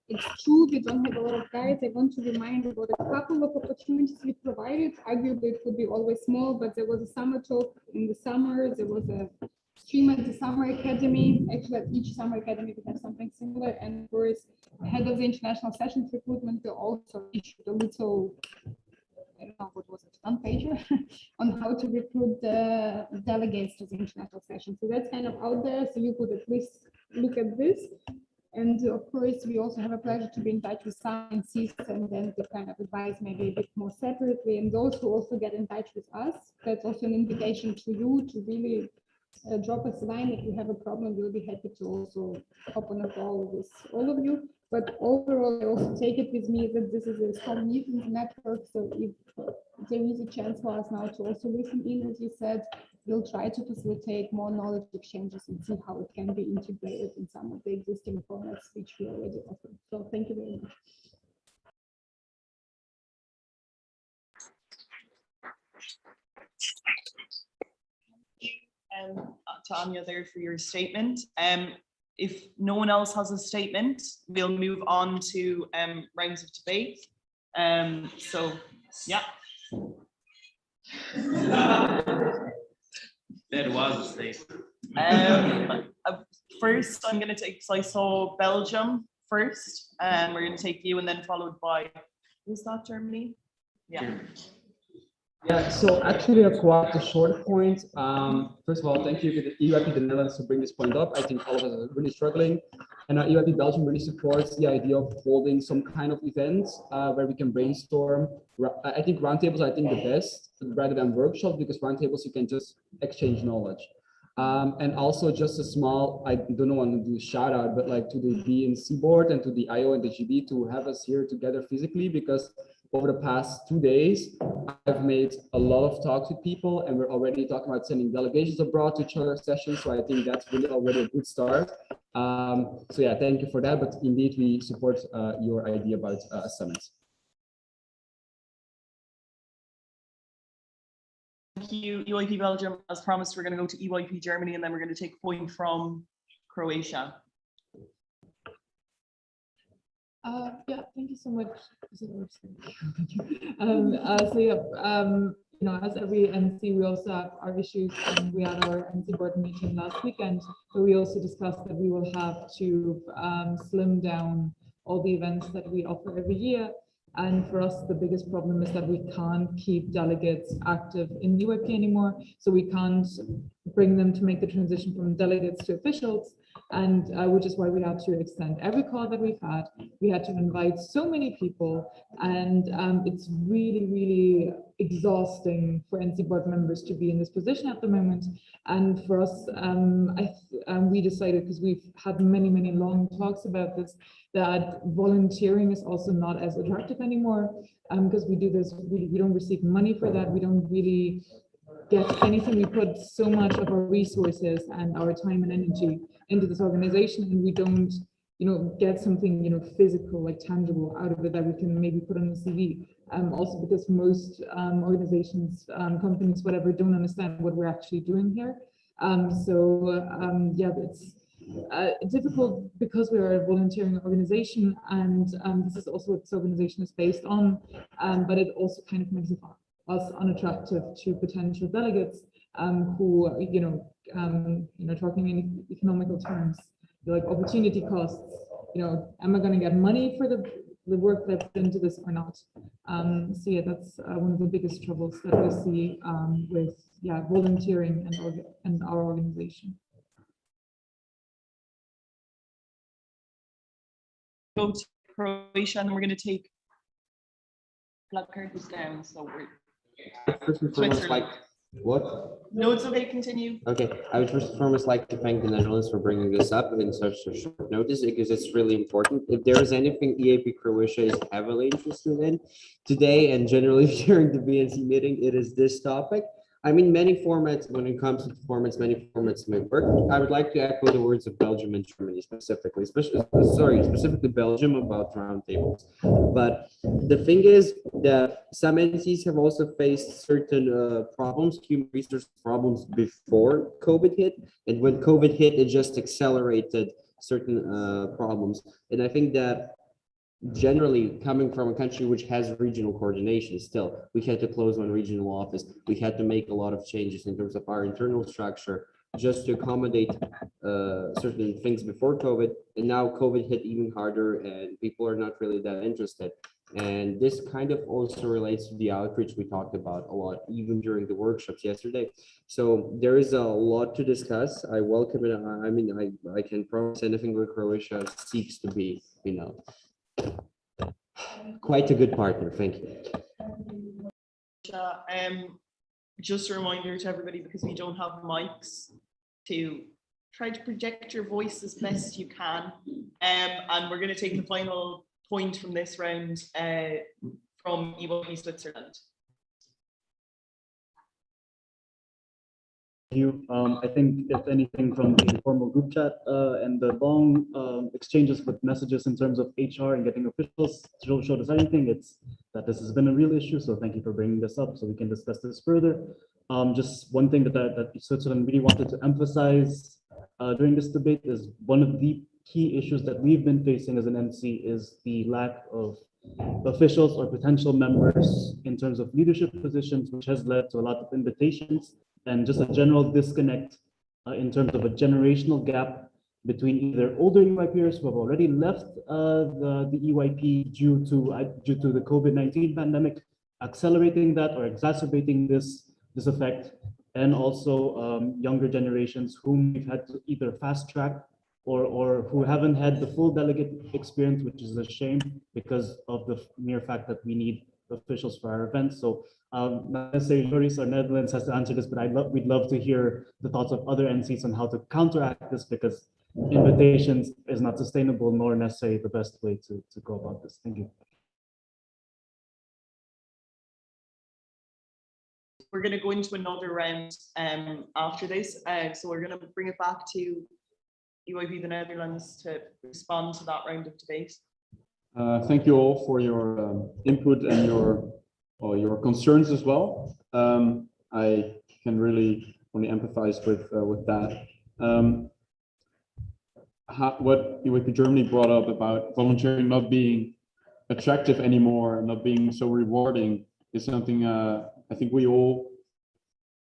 [SPEAKER 18] It's true we don't have a lot of guides. I want to remind about a couple of opportunities we provided. Arguably it could be always small, but there was a summer talk in the summer. There was a stream at the Summer Academy. Actually, at each Summer Academy we have something similar. And of course, ahead of the international sessions recruitment, we also issued a little, I don't know what was it, one-pager on how to recruit the delegates to the international session. So that's kind of out there. So you could at least look at this. And of course, we also have a pleasure to be in touch with some MCs and then to kind of advise maybe a bit more separately. And those who also get in touch with us, that's also an invitation to you to really drop us a line. If you have a problem, we'll be happy to also hop on a call with all of you. But overall, I also take it with me that this is a strong meetings network. So if there is a chance for us now to also listen in, as you said, we'll try to facilitate more knowledge exchanges and see how it can be integrated in some of the existing formats which we already offer. So thank you very much.
[SPEAKER 17] To Anya there for your statement. If no one else has a statement, we'll move on to rounds of debate. So, yeah.
[SPEAKER 3] There was a statement.
[SPEAKER 17] First, I'm going to take, so I saw Belgium first, and we're going to take you, and then followed by, is that Germany? Yeah.
[SPEAKER 14] Yeah, so actually quite a short point. First of all, thank you to the EUIP the Netherlands to bring this point up. I think all of us are really struggling. And EUIP Belgium really supports the idea of holding some kind of events where we can brainstorm. I think roundtables are, the best rather than workshops, because roundtables you can just exchange knowledge. And also just a small, I don't want to do a shout out, but like to the BNC board and to the IO and the GB to have us here together physically, because over the past 2 days, I've made a lot of talks with people, and we're already talking about sending delegations abroad to each other's sessions. So I think that's really already a good start. So yeah, thank you for that. But indeed, we support your idea about a summit.
[SPEAKER 17] Thank you, EUIP Belgium. As promised, we're going to go to EUIP Germany, and then we're going to take a point from Croatia.
[SPEAKER 11] Yeah, thank you so much. You know, as every MC, we also have our issues, and we had our MC board meeting last weekend, so we also discussed that we will have to slim down all the events that we offer every year. And for us, the biggest problem is that we can't keep delegates active in EUIP anymore, so we can't bring them to make the transition from delegates to officials.
[SPEAKER 5] which is why we had to extend every call that we've had. We had to invite so many people, and it's really, really exhausting for NC board members to be in this position at the moment. And for us, we decided, because we've had many, many long talks about this, that volunteering is also not as attractive anymore, because we do this, we don't receive money for that. We don't really get anything. We put so much of our resources and our time and energy into this organization, and we don't, get something, physical, like tangible out of it that we can maybe put on the CV. Also because most organizations, companies, whatever, don't understand what we're actually doing here. Yeah, it's difficult because we are a volunteering organization, and this is also what this organization is based on, but it also kind of makes us unattractive to potential delegates who, talking in economical terms, like opportunity costs, am I going to get money for the work that put into this or not? So yeah, that's one of the biggest troubles that we see with volunteering and our organization.
[SPEAKER 17] Go to Croatia, and we're going to take placards down. So we're
[SPEAKER 12] First and foremost, what?
[SPEAKER 17] No, it's okay. Continue.
[SPEAKER 12] Okay, I would first and foremost like to thank the Netherlands for bringing this up in such a short notice, because it's really important. If there is anything EAP Croatia is heavily interested in today and generally during the BNC meeting, it is this topic. I mean, many formats, when it comes to formats, many formats may work. I would like to echo the words of Belgium and Germany, specifically Belgium about roundtables. But the thing is that some entities have also faced certain problems, human resource problems before COVID hit. And when COVID hit, it just accelerated certain problems. And I think that generally coming from a country which has regional coordination, still we had to close one regional office, we had to make a lot of changes in terms of our internal structure just to accommodate certain things before COVID, and now COVID hit even harder and people are not really that interested. And this kind of also relates to the outreach we talked about a lot even during the workshops yesterday. So there is a lot to discuss. I welcome it. I mean, I can promise anything where Croatia seeks to be, quite a good partner. Thank you.
[SPEAKER 17] Just a reminder to everybody, because we don't have mics, to try to project your voice as best you can. And we're going to take the final point from this round from EYP Switzerland.
[SPEAKER 10] You. I think if anything from the informal group chat and the long exchanges with messages in terms of HR and getting officials showed us anything, it's that this has been a real issue. So thank you for bringing this up so we can discuss this further. Just one thing that Switzerland really wanted to emphasize during this debate is one of the key issues that we've been facing as an MC is the lack of officials or potential members in terms of leadership positions, which has led to a lot of invitations and just a general disconnect in terms of a generational gap between either older EYPers who have already left the EYP due to the COVID-19 pandemic, accelerating that or exacerbating this effect, and also younger generations whom we've had to either fast track or who haven't had the full delegate experience, which is a shame because of the mere fact that we need officials for our events. So not necessarily Loris or Netherlands has to answer this, but we'd love to hear the thoughts of other NCs on how to counteract this, because invitations is not sustainable nor necessarily the best way to go about this. Thank you.
[SPEAKER 17] We're going to go into another round after this. So we're going to bring it back to EYP the Netherlands to respond to that round of debate.
[SPEAKER 8] Thank you all for your input and your concerns as well. I can really only empathize with that. What EYP Germany brought up about volunteering not being attractive anymore, not being so rewarding, is something I think we all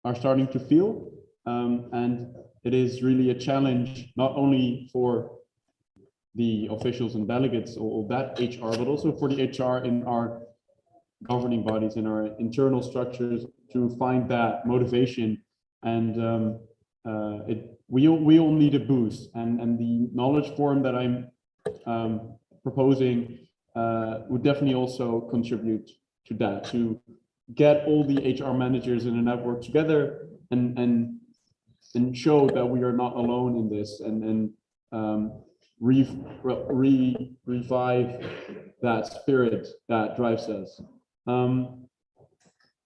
[SPEAKER 8] are starting to feel, and it is really a challenge not only for the officials and delegates or that HR, but also for the HR in our governing bodies, in our internal structures, to find that motivation. And we all need a boost, and the knowledge forum that I'm proposing would definitely also contribute to that, to get all the HR managers in the network together and show that we are not alone in this, and revive that spirit that drives us.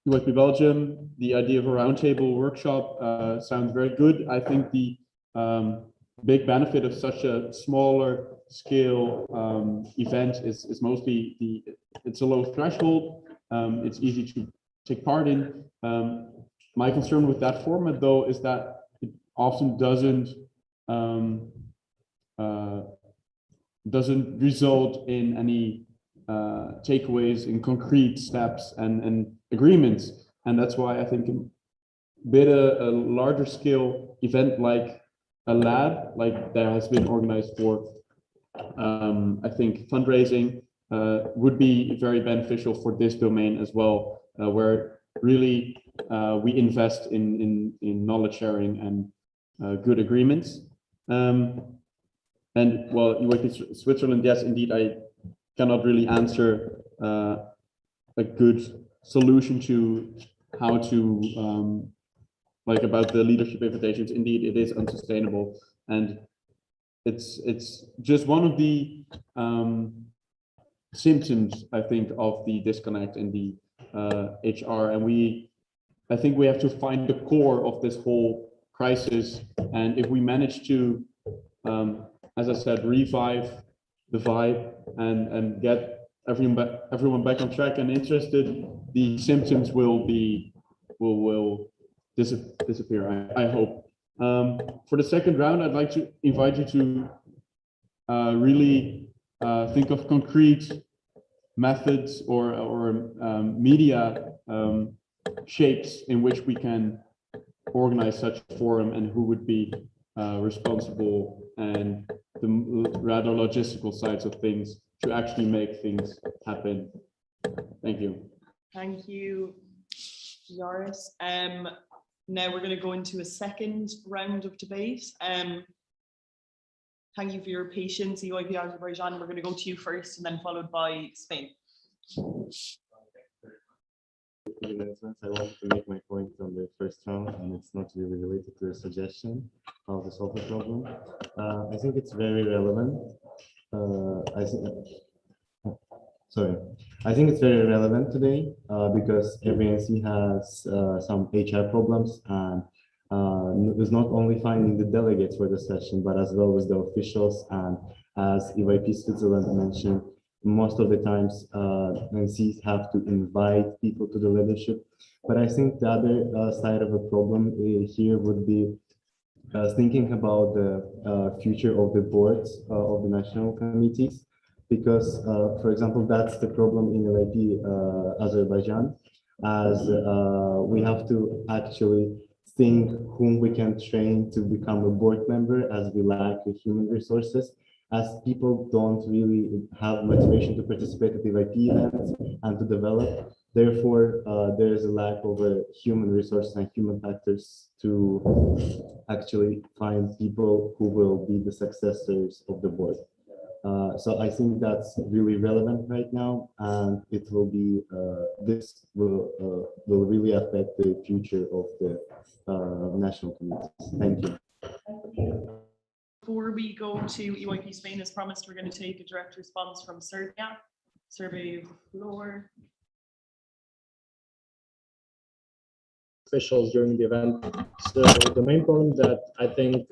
[SPEAKER 8] UIP Belgium, the idea of a roundtable workshop sounds very good. I think the big benefit of such a smaller scale event is mostly it's a low threshold. It's easy to take part in. My concern with that format, though, is that it often doesn't result in any takeaways in concrete steps and agreements. And that's why I think a larger scale event like a lab, like there has been organized for, I think, fundraising would be very beneficial for this domain as well, where really we invest in knowledge sharing and good agreements. And well, UIP Switzerland, yes, indeed, I cannot really answer a good solution to how to like about the leadership invitations. Indeed, it is unsustainable, and it's just one of the symptoms, I think, of the disconnect in the HR. And I think we have to find the core of this whole crisis. And if we manage to, as I said, revive the vibe and get everyone back on track and interested, the symptoms will disappear, I hope. For the second round, I'd like to invite you to really think of concrete methods or media shapes in which we can organize such a forum, and who would be responsible, and the rather logistical sides of things to actually make things happen. Thank you.
[SPEAKER 17] Thank you, Joris. Now we're going to go into a second round of debate. Thank you for your patience, UIP Azerbaijan. We're going to go to you first, and then followed by Spain.
[SPEAKER 7] I wanted to make my point on the first round, and it's not really related to a suggestion how to solve the problem. I think it's very relevant. I think it's very relevant today because every NC has some HR problems, and was not only finding the delegates for the session, but as well as the officials. And as UIP Switzerland mentioned, most of the times NCs have to invite people to the leadership. But I think the other side of the problem here would be thinking about the future of the boards of the national committees, because, for example, that's the problem in UIP Azerbaijan, as we have to actually think whom we can train to become a board member, as we lack the human resources, as people don't really have motivation to participate at the UIP events and to develop. Therefore, there is a lack of human resources and human factors to actually find people who will be the successors of the board. So I think that's really relevant right now, and it will be this will really affect the future of the national committees. Thank you.
[SPEAKER 17] Before we go to UIP Spain, as promised, we're going to take a direct response from Serbia. Serbia, the floor.
[SPEAKER 10] Officials during the event. So the main problem that I think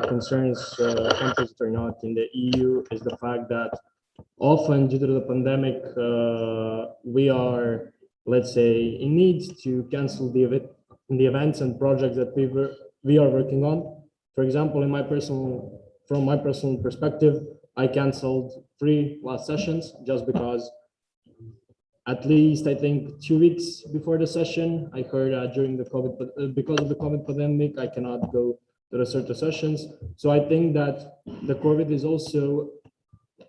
[SPEAKER 10] concerns countries that are not in the EU is the fact that often, due to the pandemic, we are, let's say, in need to cancel the events and projects that we are working on. For example, from my personal perspective, I canceled 3 last sessions just because, at least I think 2 weeks before the session, I heard during the because of the COVID pandemic, I cannot go to the certain sessions. So I think that the COVID is also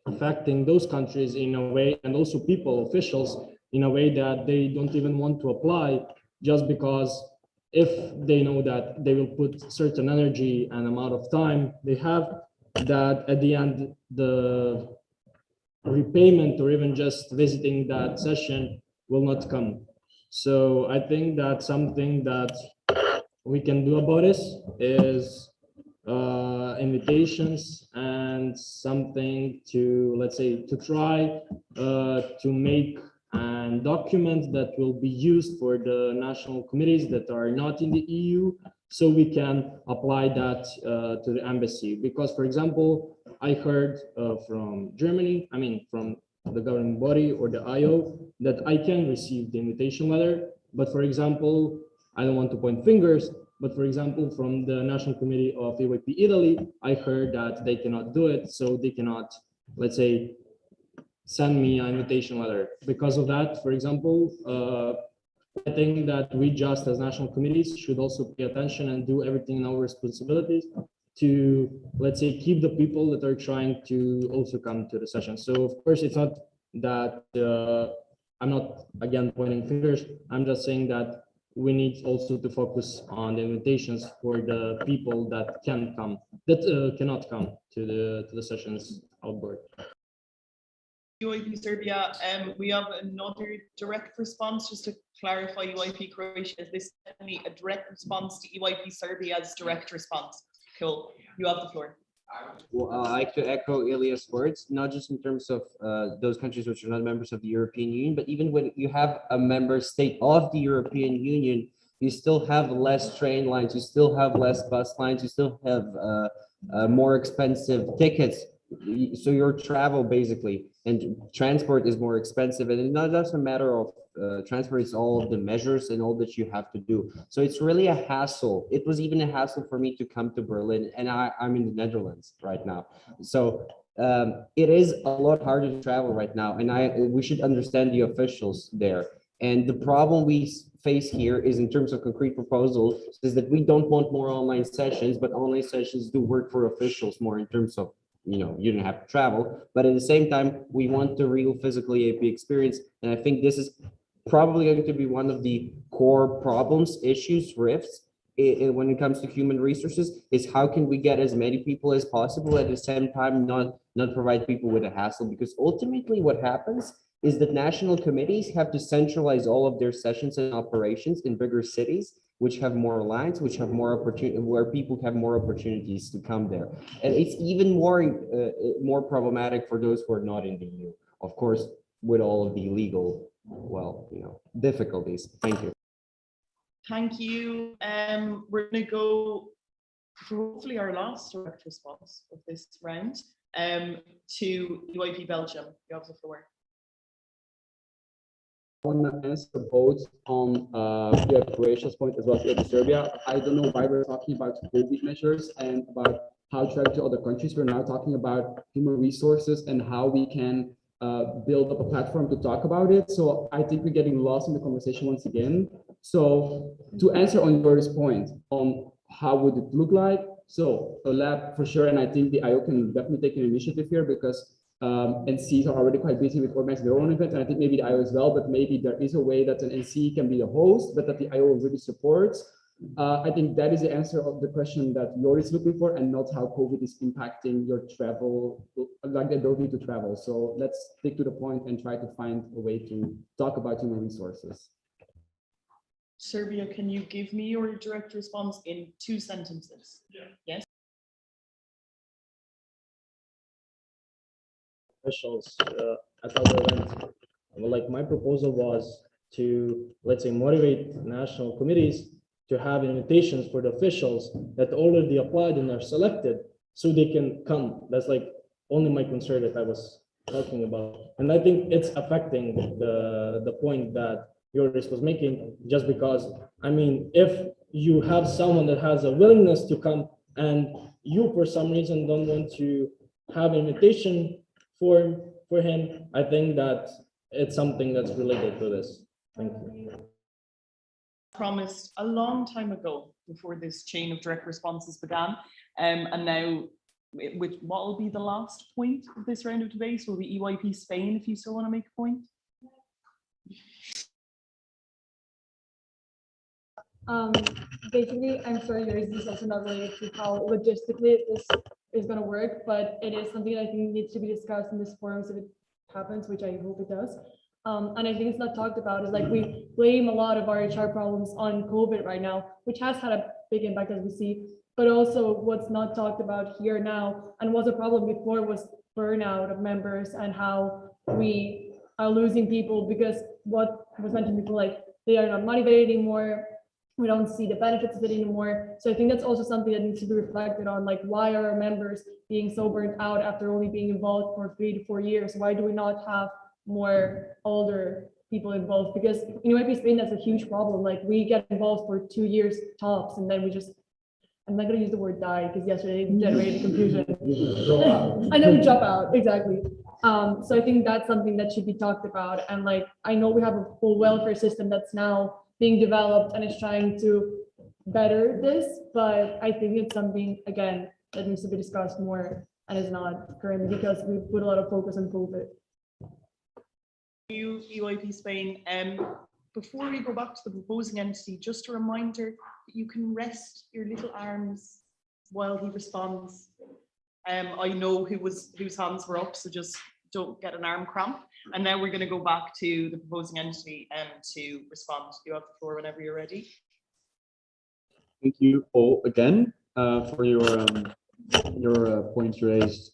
[SPEAKER 10] affecting those countries in a way, and also people, officials, in a way that they don't even want to apply, just because if they know that they will put certain energy and amount of time they have, that at the end, the repayment or even just visiting that session will not come. So I think that something that we can do about this is invitations and something to, let's say, to try to make and document that will be used for the national committees that are not in the EU, so we can apply that to the embassy. Because, for example, I heard from Germany, I mean, from the governing body or the IO, that I can receive the invitation letter. But for example, I don't want to point fingers, but for example, from the National Committee of EYP Italy, I heard that they cannot do it. So they cannot, let's say, send me an invitation letter. Because of that, for example, I think that we just as national committees should also pay attention and do everything in our responsibilities to, let's say, keep the people that are trying to also come to the session. So of course, it's not that I'm not, again, pointing fingers. I'm just saying that we need also to focus on the invitations for the people that can come, that cannot come to the sessions outboard.
[SPEAKER 17] UIP Serbia, we have another direct response, just to clarify. UIP Croatia, is this definitely a direct response to UIP Serbia's direct response? Cool, you have the floor.
[SPEAKER 12] Well, I like to echo Ilya's words, not just in terms of those countries which are not members of the European Union, but even when you have a member state of the European Union, you still have less train lines, you still have less bus lines, you still have more expensive tickets. So your travel basically and transport is more expensive, and it's not just a matter of transport, it's all of the measures and all that you have to do. So it's really a hassle. It was even a hassle for me to come to Berlin, and I'm in the Netherlands right now. So it is a lot harder to travel right now, and we should understand the officials there. And the problem we face here is, in terms of concrete proposals, is that we don't want more online sessions, but online sessions do work for officials more in terms of, you know, you don't have to travel, but at the same time, we want the real physical EAP experience. And I think this is probably going to be one of the core problems, issues, rifts when it comes to human resources, is how can we get as many people as possible at the same time, not provide people with a hassle? Because ultimately what happens is that national committees have to centralize all of their sessions and operations in bigger cities, which have more lines, which have more opportunity, where people have more opportunities to come there. And it's even more problematic for those who are not in the EU, of course, with all of the legal, well, you know, difficulties. Thank you.
[SPEAKER 17] Thank you. We're going to go for hopefully our last direct response of this round to UIP Belgium. You have the floor.
[SPEAKER 14] I want to answer both on Croatia's point as well as Serbia. I don't know why we're talking about COVID measures and about how to travel to other countries. We're now talking about human resources and how we can build up a platform to talk about it. So I think we're getting lost in the conversation once again. So to answer on Yoris' point on how would it look like, so a lab for sure, and I think the IO can definitely take an initiative here, because NCs are already quite busy with organizing their own events, and I think maybe the IO as well, but maybe there is a way that an NC can be the host, but that the IO really supports. I think that is the answer of the question that you're looking for, and not how COVID is impacting your travel, like the ability to travel. So let's stick to the point and try to find a way to talk about human resources.
[SPEAKER 17] Serbia, can you give me your direct response in 2 sentences? Yeah. Yes.
[SPEAKER 10] Officials at our event. Well, like, my proposal was to, let's say, motivate national committees to have invitations for the officials that already applied and are selected, so they can come. That's like only my concern that I was talking about. And I think it's affecting the point that Yoris was making, just because, I mean, if you have someone that has a willingness to come and you for some reason don't want to have an invitation for him, I think that it's something that's related to this. Thank you.
[SPEAKER 17] Promised a long time ago, before this chain of direct responses began, and now with what will be the last point of this round of debates will be EYP Spain, if you still want to make a point.
[SPEAKER 19] Basically, I'm sorry, yours is also not related to how logistically this is going to work, but it is something that I think needs to be discussed in this forum if it happens, which I hope it does. And I think it's not talked about is like we blame a lot of our HR problems on COVID right now, which has had a big impact as we see, but also what's not talked about here now and was a problem before was burnout of members and how we are losing people because what was mentioned before, like they are not motivated anymore. We don't see the benefits of it anymore. So I think that's also something that needs to be reflected on, like why are our members being so burnt out after only being involved for 3 to 4 years? Why do we not have more older people involved? Because in UIP Spain, that's a huge problem. Like we get involved for 2 years tops and then we just, I'm not gonna use the word die because yesterday it generated confusion. I know we drop out, exactly. So I think that's something that should be talked about. And like, I know we have a whole welfare system that's now being developed and is trying to better this, but I think it's something, again, that needs to be discussed more and is not currently because we put a lot of focus on COVID.
[SPEAKER 17] You, UIP Spain, before we go back to the proposing entity, just a reminder that you can rest your little arms while he responds. I know whose hands were up, so just don't get an arm cramp. And now we're going to go back to the proposing entity to respond. You have the floor whenever you're ready.
[SPEAKER 8] Thank you all again for your points raised.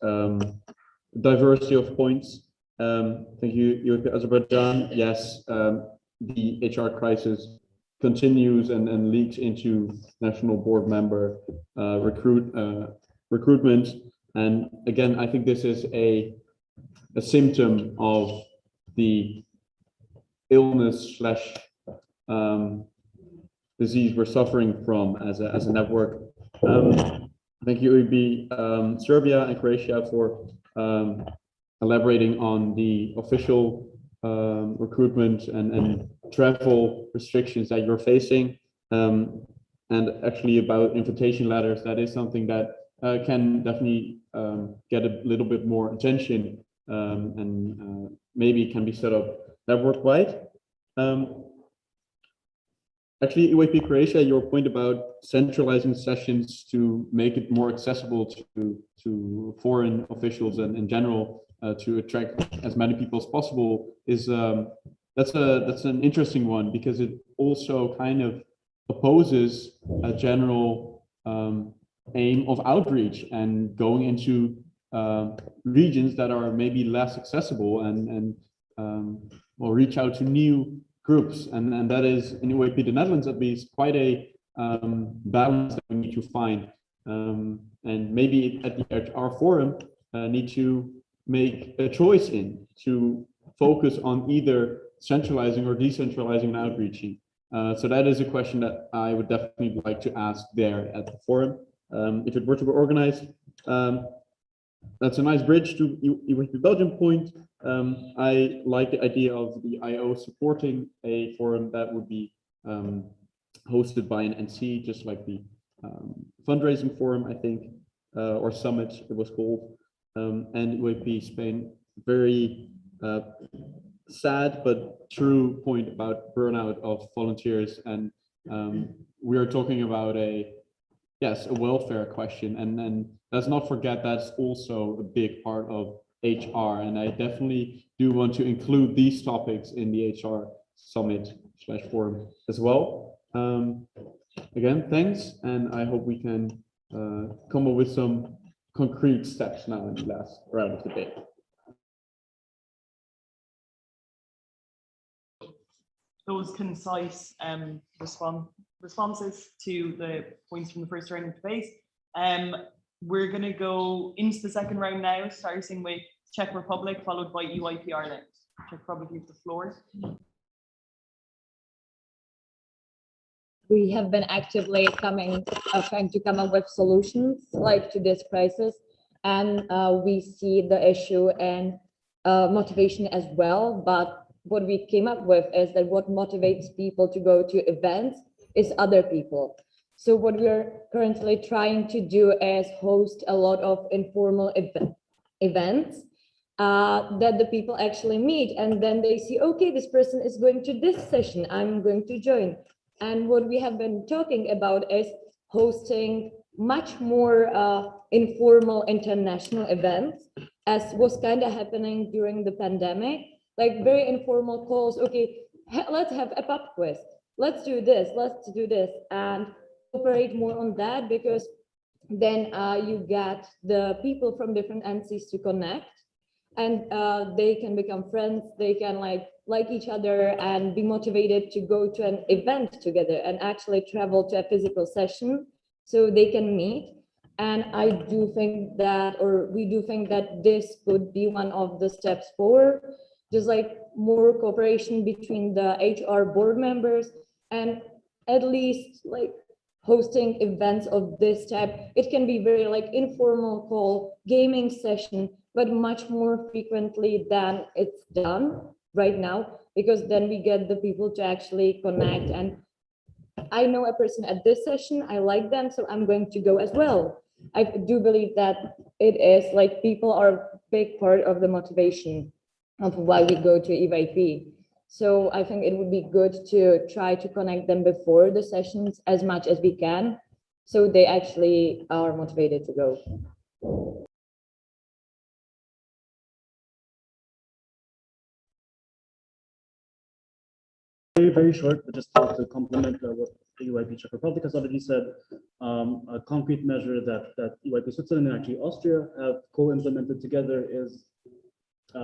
[SPEAKER 8] Diversity of points. Thank you, Azerbaijan. Yes, the HR crisis continues and leaks into national board member recruitment. And again, I think this is a symptom of the illness slash disease we're suffering from as a network. Thank you, UIP, Serbia and Croatia for elaborating on the official recruitment and travel restrictions that you're facing. And actually about invitation letters, that is something that can definitely get a little bit more attention and maybe can be set up network-wide. Actually, UIP Croatia, your point about centralizing sessions to make it more accessible to foreign officials and in general to attract as many people as possible is that's an interesting one because it also kind of opposes a general aim of outreach and going into regions that are maybe less accessible and or reach out to new groups, and that is in UIP the Netherlands at least quite a balance that we need to find, and maybe at the HR forum need to make a choice to focus on either centralizing or decentralizing and outreaching. So that is a question that I would definitely like to ask there at the forum. If it were to be organized, that's a nice bridge to UIP Belgium point. I like the idea of the IO supporting a forum that would be hosted by an NC, just like the fundraising forum, I think, or summit it was called. And UIP Spain, very sad but true point about burnout of volunteers. And we are talking about a welfare question. And let's not forget that's also a big part of HR. And I definitely do want to include these topics in the HR summit / forum as well. Again, thanks. And I hope we can come up with some concrete steps now in the last round of the debate.
[SPEAKER 17] Those concise responses to the points from the first round of debate. We're going to go into the second round now, starting with Czech Republic, followed by UIP Ireland. Czech Republic, you have the floor.
[SPEAKER 11] We have been actively trying to come up with solutions like to this crisis, and we see the issue and motivation as well. But what we came up with is that what motivates people to go to events is other people. So what we're currently trying to do is host a lot of informal events that the people actually meet, and then they see, okay, this person is going to this session, I'm going to join. And what we have been talking about is hosting much more informal international events, as was kind of happening during the pandemic, like very informal calls. Okay, let's have a pub quiz. Let's do this, and operate more on that, because then you get the people from different NCs to connect, and they can become friends, they can like each other and be motivated to go to an event together and actually travel to a physical session so they can meet. And I do think that, or we do think that this could be one of the steps forward, just like more cooperation between the HR board members, and at least like hosting events of this type. It can be very like informal call, gaming session, but much more frequently than it's done right now, because then we get the people to actually connect. And I know a person at this session, I like them, so I'm going to go as well. I do believe that it is like people are a big part of the motivation of why we go to EYP. So I think it would be good to try to connect them before the sessions as much as we can, so they actually are motivated to go.
[SPEAKER 10] Very short, but just to complement what the EYP Czech Republic has already said. A concrete measure that EYP Switzerland and actually Austria have co-implemented together is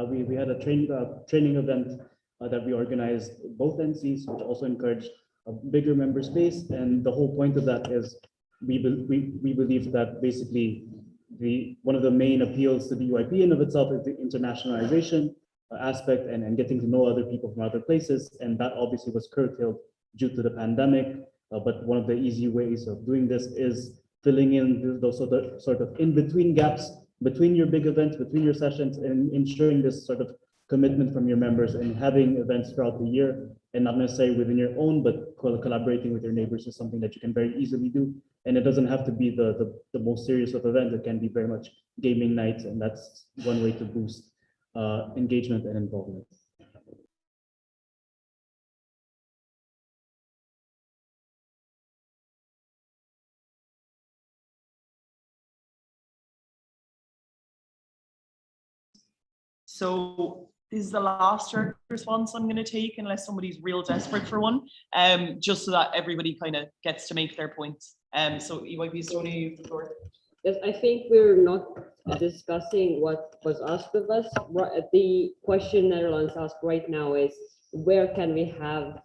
[SPEAKER 10] we had a training event that we organized both NCs, which also encouraged a bigger member space. And the whole point of that is we believe that basically one of the main appeals to the EYP in of itself is the internationalization aspect and getting to know other people from other places. And that obviously was curtailed due to the pandemic. But one of the easy ways of doing this is filling in those sort of in-between gaps between your big events, between your sessions, and ensuring this sort of commitment from your members and having events throughout the year, and not necessarily within your own, but collaborating with your neighbors is something that you can very easily do. And it doesn't have to be the most serious of events. It can be very much gaming nights, and that's one way to boost engagement and involvement.
[SPEAKER 17] So this is the last response I'm going to take, unless somebody's real desperate for one, just so that everybody kind of gets to make their points. So EYP Estonia, the floor.
[SPEAKER 20] Yes, I think we're not discussing what was asked of us. The question Netherlands asked right now is, where can we have,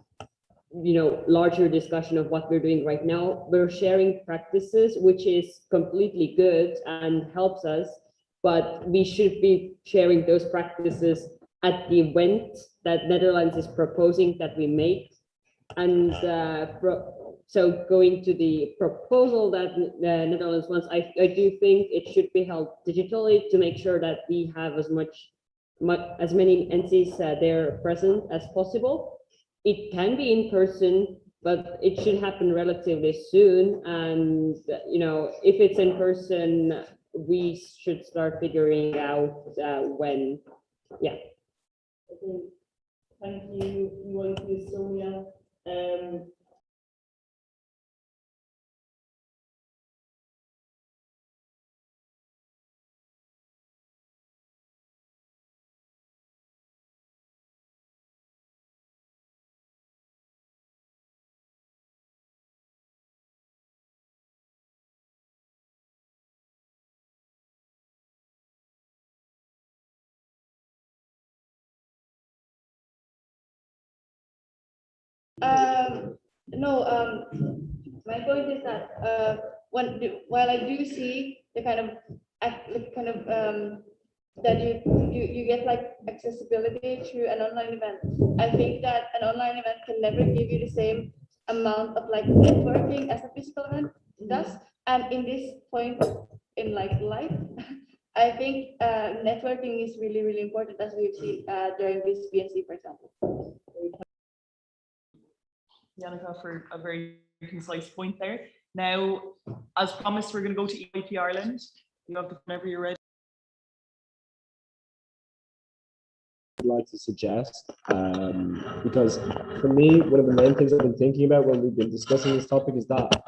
[SPEAKER 20] larger discussion of what we're doing right now? We're sharing practices, which is completely good and helps us, but we should be sharing those practices at the event that Netherlands is proposing that we make. And so going to the proposal that the Netherlands wants, I do think it should be held digitally to make sure that we have as many NCs there present as possible. It can be in person, but it should happen relatively soon. And if it's in person, we should start figuring out when. Yeah.
[SPEAKER 17] Thank you, EYP Estonia.
[SPEAKER 9] No, my point is that while I do see the kind of that you get like accessibility to an online event, I think that an online event can never give you the same amount of like networking as a physical event does. And in this point in like life, I think networking is really, really important, as we've seen during this BNC, for example.
[SPEAKER 17] Yannicka, for a very concise point there. Now, as promised, we're going to go to EYP Ireland. You have the whenever you're ready.
[SPEAKER 7] would like to suggest, because for me, one of the main things I've been thinking about when we've been discussing this topic is that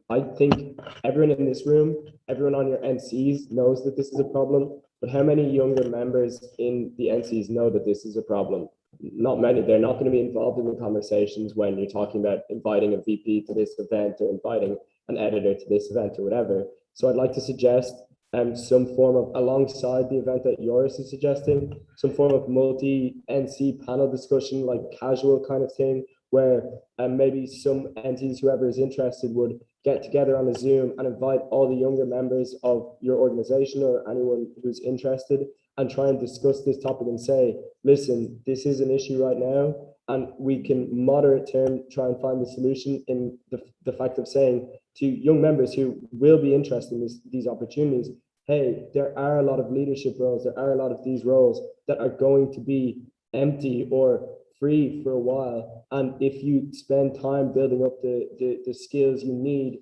[SPEAKER 7] I think everyone in this room, everyone on your NCs knows that this is a problem, but how many younger members in the NCs know that this is a problem? Not many. They're not going to be involved in the conversations when you're talking about inviting a VP to this event or inviting an editor to this event or whatever. So I'd like to suggest some form of, alongside the event that Joris is suggesting, some form of multi-NC panel discussion, like casual kind of thing, where maybe some entities, whoever is interested, would get together on a Zoom and invite all the younger members of your organization or anyone who's interested and try and discuss this topic and say, listen, this is an issue right now, and we can moderate term try and find the solution in the fact of saying to young members who will be interested in these opportunities, hey, there are a lot of leadership roles, there are a lot of these roles that are going to be empty or free for a while. And if you spend time building up the skills you need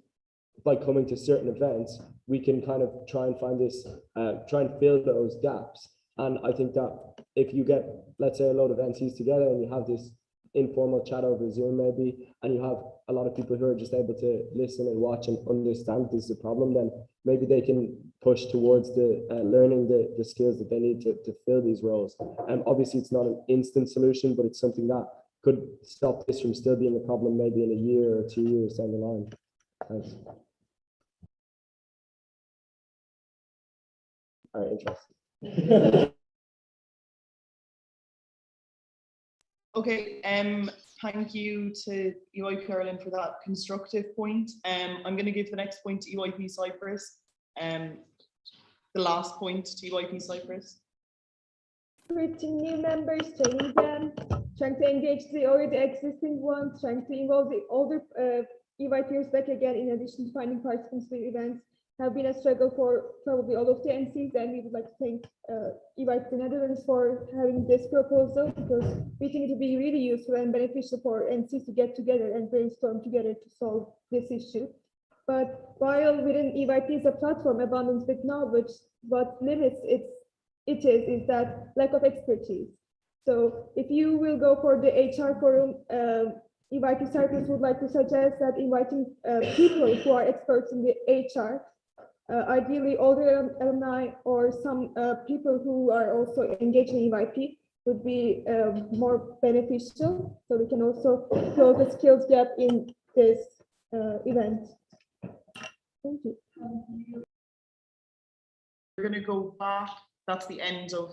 [SPEAKER 7] by coming to certain events, we can kind of try and find this, try and fill those gaps. And I think that if you get, let's say, a load of NCs together and you have this informal chat over Zoom maybe, and you have a lot of people who are just able to listen and watch and understand this is a problem, then maybe they can push towards the learning the skills that they need to fill these roles. And obviously it's not an instant solution, but it's something that could stop this from still being a problem maybe in a year or 2 years down the line. Thanks. All right, interesting.
[SPEAKER 17] Okay, thank you to EYP Ireland for that constructive point. I'm going to give the next point to EYP Cyprus. The last point to EYP Cyprus.
[SPEAKER 18] Recruiting new members, training them, trying to engage the already existing ones, trying to involve the older EYPers back again, in addition to finding participants for events, have been a struggle for probably all of the NCs, and we would like to thank EYP the Netherlands for having this proposal, because we think it would be really useful and beneficial for NCs to get together and brainstorm together to solve this issue. But while within EYP is a platform abundant with knowledge, what limits it is that lack of expertise. So if you will go for the HR forum, EYP Cyprus would like to suggest that inviting people who are experts in the HR, ideally older alumni or some people who are also engaged in EYP, would be more beneficial. So we can also close the skills gap in this event. Thank you.
[SPEAKER 17] We're going to go back. That's the end of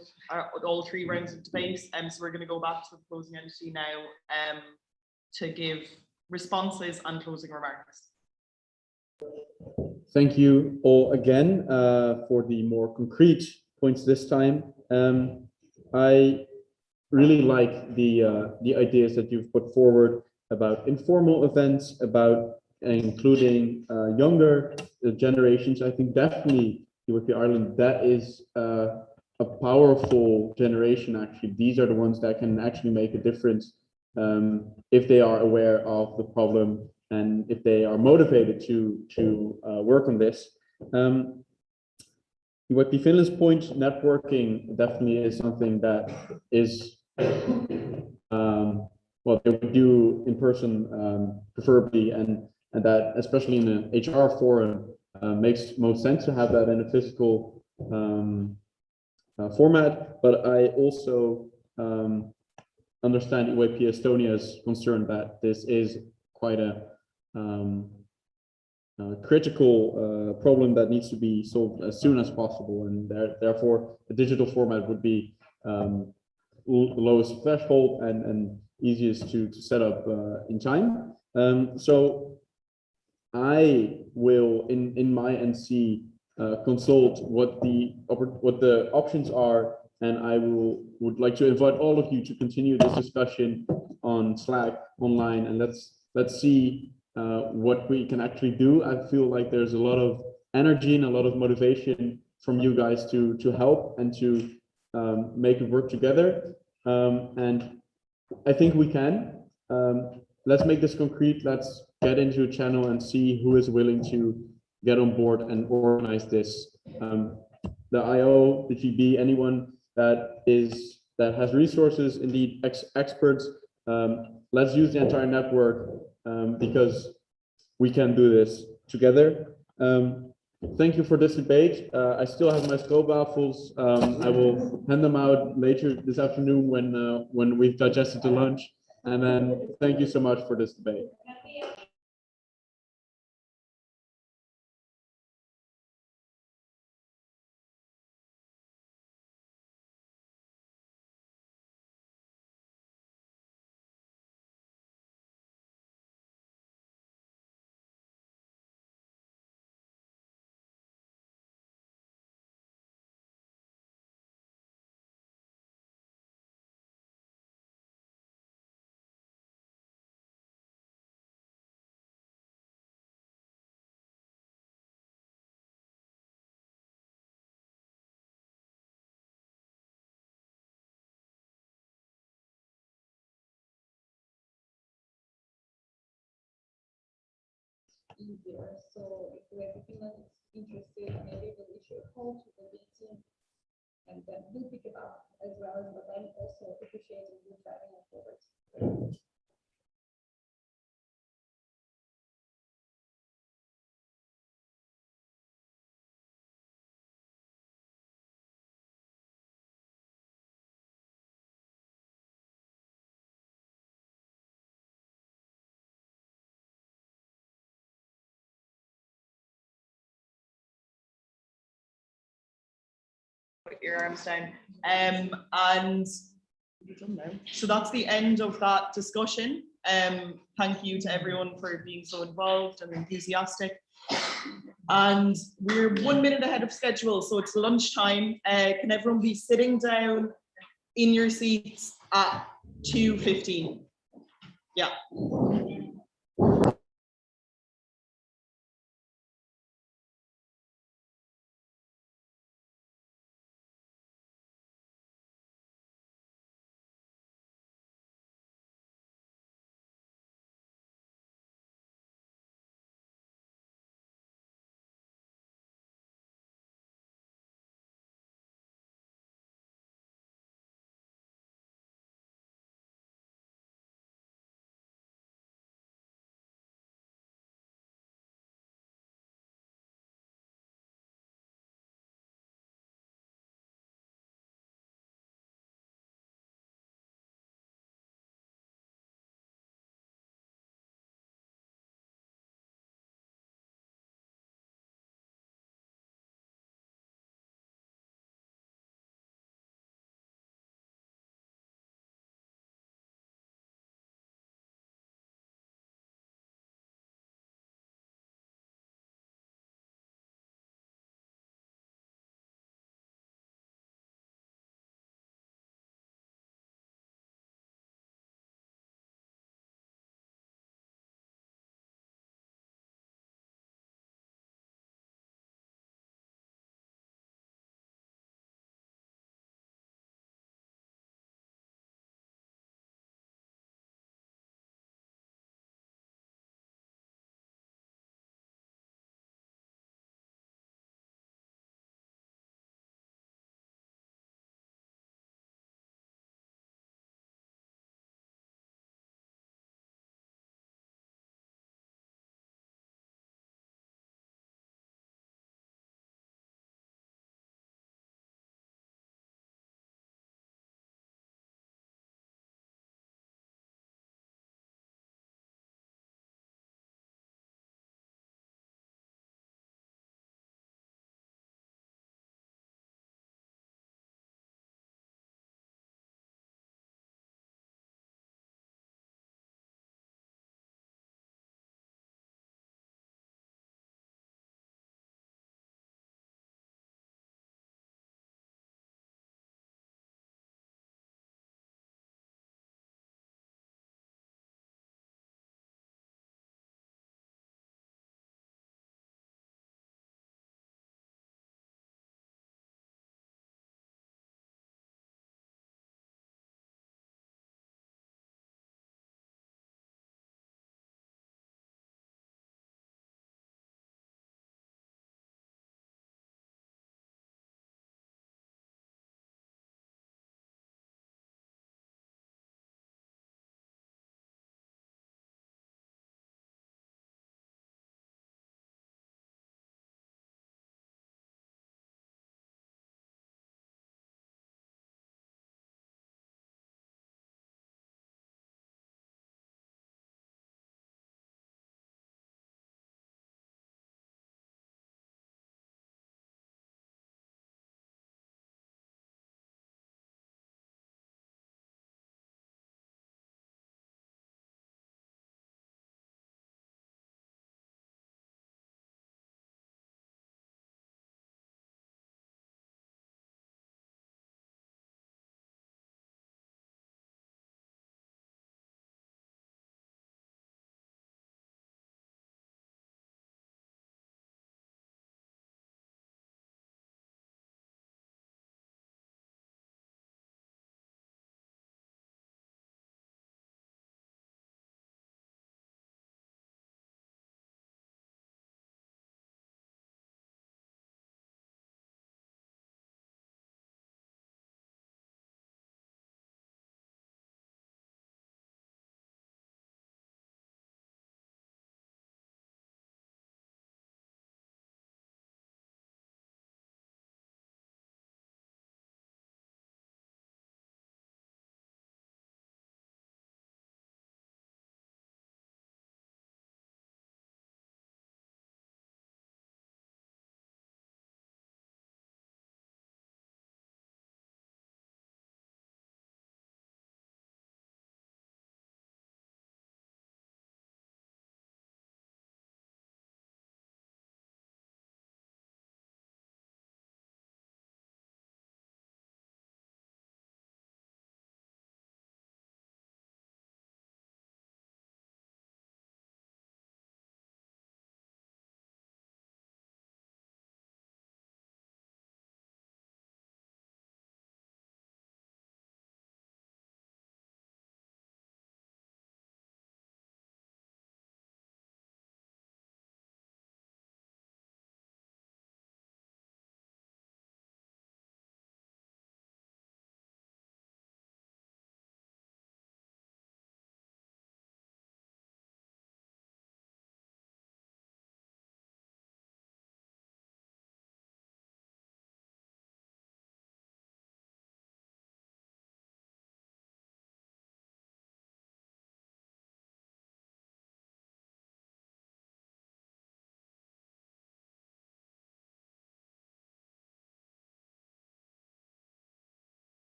[SPEAKER 17] all 3 rounds of debate. So we're going to go back to the proposing entity now to give responses and closing remarks.
[SPEAKER 8] Thank you all again for the more concrete points this time. I really like the ideas that you've put forward about informal events, about including younger generations. I think definitely with Ireland, that is a powerful generation. Actually, these are the ones that can actually make a difference if they are aware of the problem and if they are motivated to work on this. What the Finland's point, networking definitely is something that is what they would do in person, preferably, and that especially in an HR forum makes most sense to have that in a physical format. But I also understand EYP Estonia's concern that this is quite a critical problem that needs to be solved as soon as possible, and therefore a digital format would be lowest threshold and easiest to set up in time. So I will in my NC consult what the options are, and I would like to invite all of you to continue this discussion on Slack online, and let's see what we can actually do. I feel like there's a lot of energy and a lot of motivation from you guys to help and to make it work together. And I think we can. Let's make this concrete. Let's get into a channel and see who is willing to get on board and organize this. The IO, the GB, anyone that is that has resources, indeed experts. Let's use the entire network because we can do this together. Thank you for this debate. I still have my SCOBA waffles. I will hand them out later this afternoon when we've digested the lunch. And then thank you so much for this debate.
[SPEAKER 18] Easier. So if everyone is interested, maybe we'll issue a call to the Bncm and then we'll pick it up as well as, but then also appreciating you driving it forward.
[SPEAKER 17] Put your arms down. And so that's the end of that discussion. Thank you to everyone for being so involved and enthusiastic. And we're 1 minute ahead of schedule, so it's lunchtime. Can everyone be sitting down in your seats at 2:15? Yeah.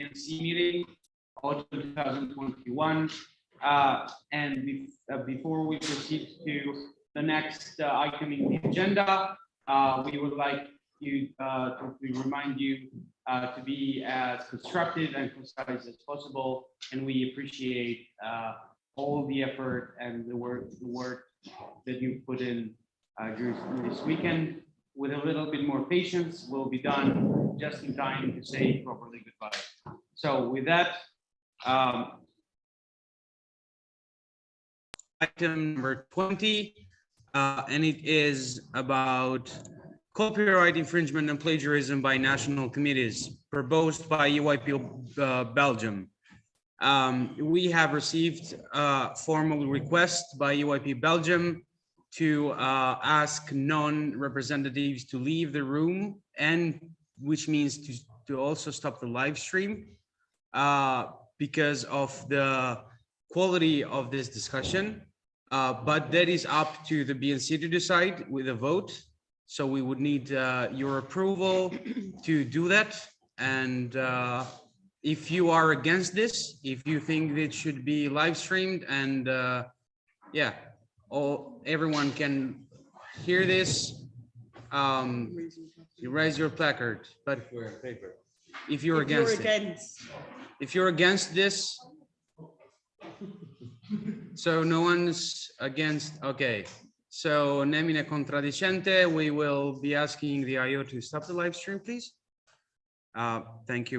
[SPEAKER 13] BNC meeting, autumn 2021. Before we proceed to the next item in the agenda, we would like you to remind you to be as constructive and concise as possible, and we appreciate all the effort and the work that you put in during this weekend. With a little bit more patience, we'll be done just in time to say properly goodbye. So with that, item number 20, and it is about copyright infringement and plagiarism by national committees proposed by UIP Belgium. We have received a formal request by UIP Belgium to ask non-representatives to leave the room, and which means to also stop the live stream because of the quality of this discussion. But that is up to the BNC to decide with a vote. So we would need your approval to do that. And if you are against this, if you think it should be live streamed, and yeah, everyone can hear this, you raise your placard. But if you're against this, so no one's against. Okay, so nemine contradicente, we will be asking the IO to stop the live stream, please. Thank you.